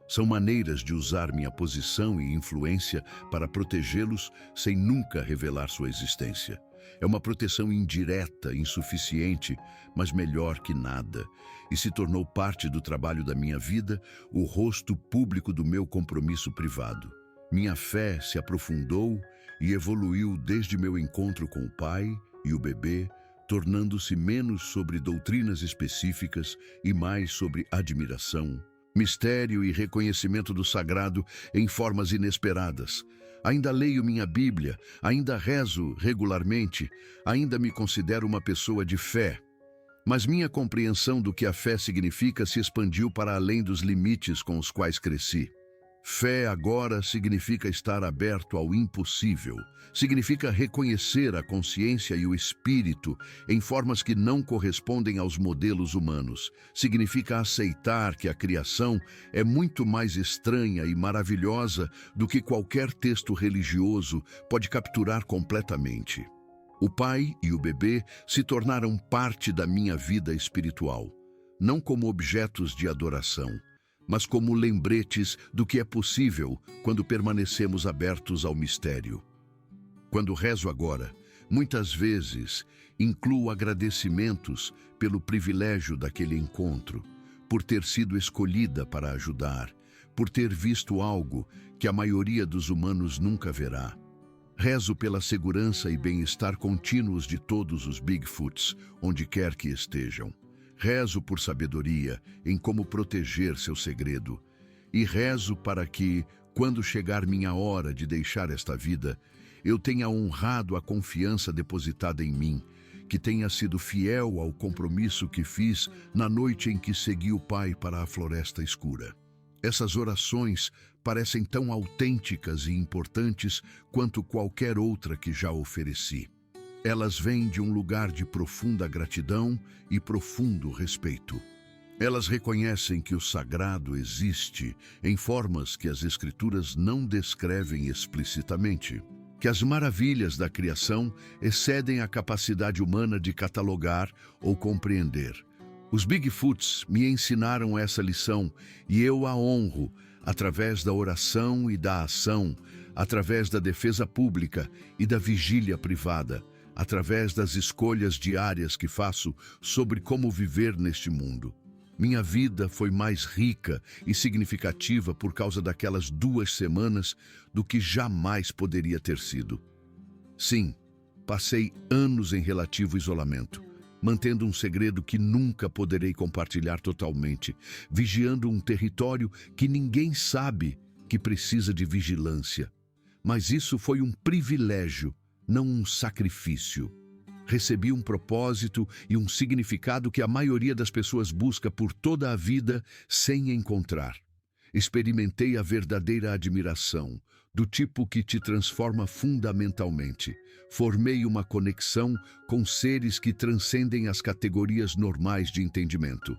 A: São maneiras de usar minha posição e influência para protegê-los sem nunca revelar sua existência. É uma proteção indireta, insuficiente, mas melhor que nada, e se tornou parte do trabalho da minha vida, o rosto público do meu compromisso privado. Minha fé se aprofundou e evoluiu desde meu encontro com o pai e o bebê, tornando-se menos sobre doutrinas específicas e mais sobre admiração, mistério e reconhecimento do sagrado em formas inesperadas. Ainda leio minha Bíblia, ainda rezo regularmente, ainda me considero uma pessoa de fé. Mas minha compreensão do que a fé significa se expandiu para além dos limites com os quais cresci. Fé agora significa estar aberto ao impossível. Significa reconhecer a consciência e o espírito em formas que não correspondem aos modelos humanos. Significa aceitar que a criação é muito mais estranha e maravilhosa do que qualquer texto religioso pode capturar completamente. O pai e o bebê se tornaram parte da minha vida espiritual, não como objetos de adoração, mas como lembretes do que é possível quando permanecemos abertos ao mistério. Quando rezo agora, muitas vezes incluo agradecimentos pelo privilégio daquele encontro, por ter sido escolhida para ajudar, por ter visto algo que a maioria dos humanos nunca verá. Rezo pela segurança e bem-estar contínuos de todos os Bigfoots, onde quer que estejam. Rezo por sabedoria em como proteger seu segredo. E rezo para que, quando chegar minha hora de deixar esta vida, eu tenha honrado a confiança depositada em mim, que tenha sido fiel ao compromisso que fiz na noite em que segui o Pai para a floresta escura. Essas orações parecem tão autênticas e importantes quanto qualquer outra que já ofereci. Elas vêm de um lugar de profunda gratidão e profundo respeito. Elas reconhecem que o sagrado existe em formas que as Escrituras não descrevem explicitamente, que as maravilhas da criação excedem a capacidade humana de catalogar ou compreender. Os Bigfoots me ensinaram essa lição e eu a honro através da oração e da ação, através da defesa pública e da vigília privada, através das escolhas diárias que faço sobre como viver neste mundo. Minha vida foi mais rica e significativa por causa daquelas 2 semanas do que jamais poderia ter sido. Sim, passei anos em relativo isolamento, mantendo um segredo que nunca poderei compartilhar totalmente, vigiando um território que ninguém sabe que precisa de vigilância. Mas isso foi um privilégio, não um sacrifício. Recebi um propósito e um significado que a maioria das pessoas busca por toda a vida sem encontrar. Experimentei a verdadeira admiração, do tipo que te transforma fundamentalmente. Formei uma conexão com seres que transcendem as categorias normais de entendimento.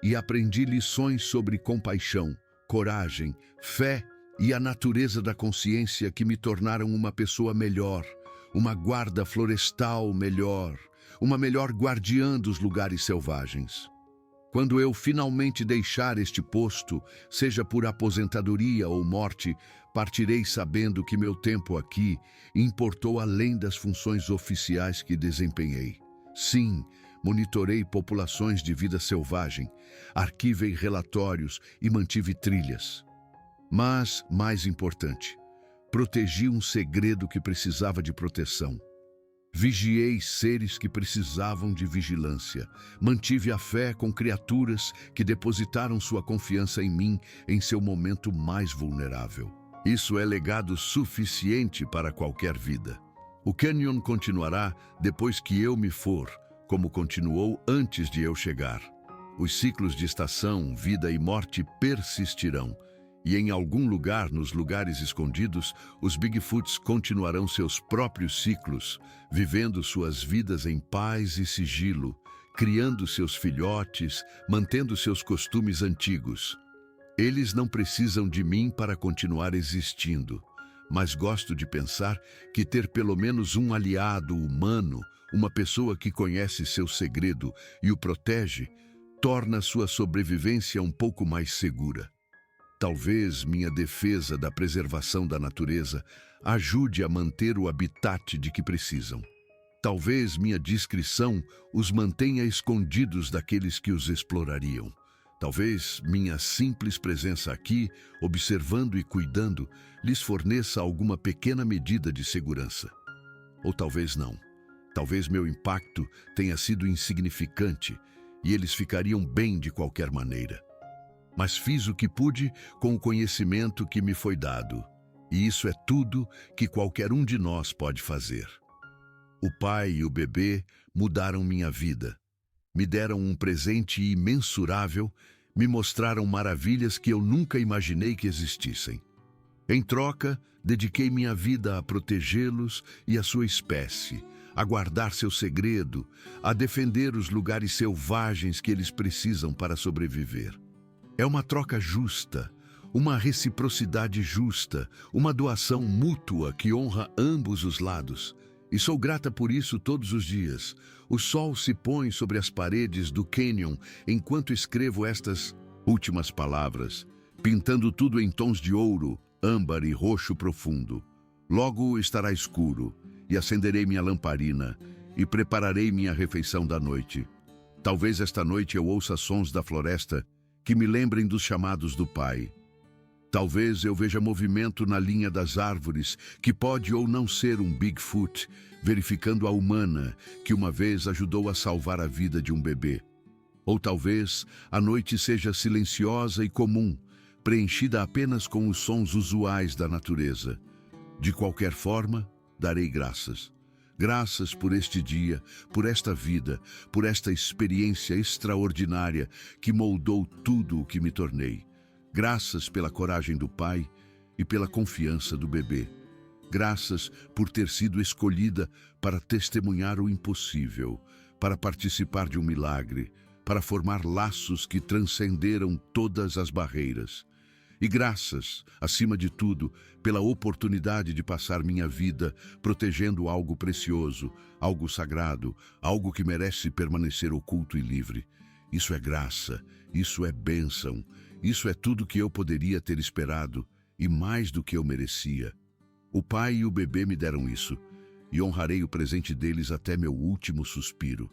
A: E aprendi lições sobre compaixão, coragem, fé e a natureza da consciência que me tornaram uma pessoa melhor, uma guarda florestal melhor, uma melhor guardiã dos lugares selvagens. Quando eu finalmente deixar este posto, seja por aposentadoria ou morte, partirei sabendo que meu tempo aqui importou além das funções oficiais que desempenhei. Sim, monitorei populações de vida selvagem, arquivei relatórios e mantive trilhas. Mas, mais importante, protegi um segredo que precisava de proteção. Vigiei seres que precisavam de vigilância. Mantive a fé com criaturas que depositaram sua confiança em mim em seu momento mais vulnerável. Isso é legado suficiente para qualquer vida. O Canyon continuará depois que eu me for, como continuou antes de eu chegar. Os ciclos de estação, vida e morte persistirão. E em algum lugar, nos lugares escondidos, os Bigfoots continuarão seus próprios ciclos, vivendo suas vidas em paz e sigilo, criando seus filhotes, mantendo seus costumes antigos. Eles não precisam de mim para continuar existindo, mas gosto de pensar que ter pelo menos um aliado humano, uma pessoa que conhece seu segredo e o protege, torna sua sobrevivência um pouco mais segura. Talvez minha defesa da preservação da natureza ajude a manter o habitat de que precisam. Talvez minha discrição os mantenha escondidos daqueles que os explorariam. Talvez minha simples presença aqui, observando e cuidando, lhes forneça alguma pequena medida de segurança. Ou talvez não. Talvez meu impacto tenha sido insignificante e eles ficariam bem de qualquer maneira. Mas fiz o que pude com o conhecimento que me foi dado. E isso é tudo que qualquer um de nós pode fazer. O pai e o bebê mudaram minha vida. Me deram um presente imensurável, me mostraram maravilhas que eu nunca imaginei que existissem. Em troca, dediquei minha vida a protegê-los e a sua espécie, a guardar seu segredo, a defender os lugares selvagens que eles precisam para sobreviver. É uma troca justa, uma reciprocidade justa, uma doação mútua que honra ambos os lados. E sou grata por isso todos os dias. O sol se põe sobre as paredes do canyon enquanto escrevo estas últimas palavras, pintando tudo em tons de ouro, âmbar e roxo profundo. Logo estará escuro, e acenderei minha lamparina, e prepararei minha refeição da noite. Talvez esta noite eu ouça sons da floresta que me lembrem dos chamados do Pai. Talvez eu veja movimento na linha das árvores, que pode ou não ser um Bigfoot, verificando a humana que uma vez ajudou a salvar a vida de um bebê. Ou talvez a noite seja silenciosa e comum, preenchida apenas com os sons usuais da natureza. De qualquer forma, darei graças. Graças por este dia, por esta vida, por esta experiência extraordinária que moldou tudo o que me tornei. Graças pela coragem do pai e pela confiança do bebê. Graças por ter sido escolhida para testemunhar o impossível, para participar de um milagre, para formar laços que transcenderam todas as barreiras. E graças, acima de tudo, pela oportunidade de passar minha vida protegendo algo precioso, algo sagrado, algo que merece permanecer oculto e livre. Isso é graça, isso é bênção, isso é tudo que eu poderia ter esperado e mais do que eu merecia. O pai e o bebê me deram isso, e honrarei o presente deles até meu último suspiro.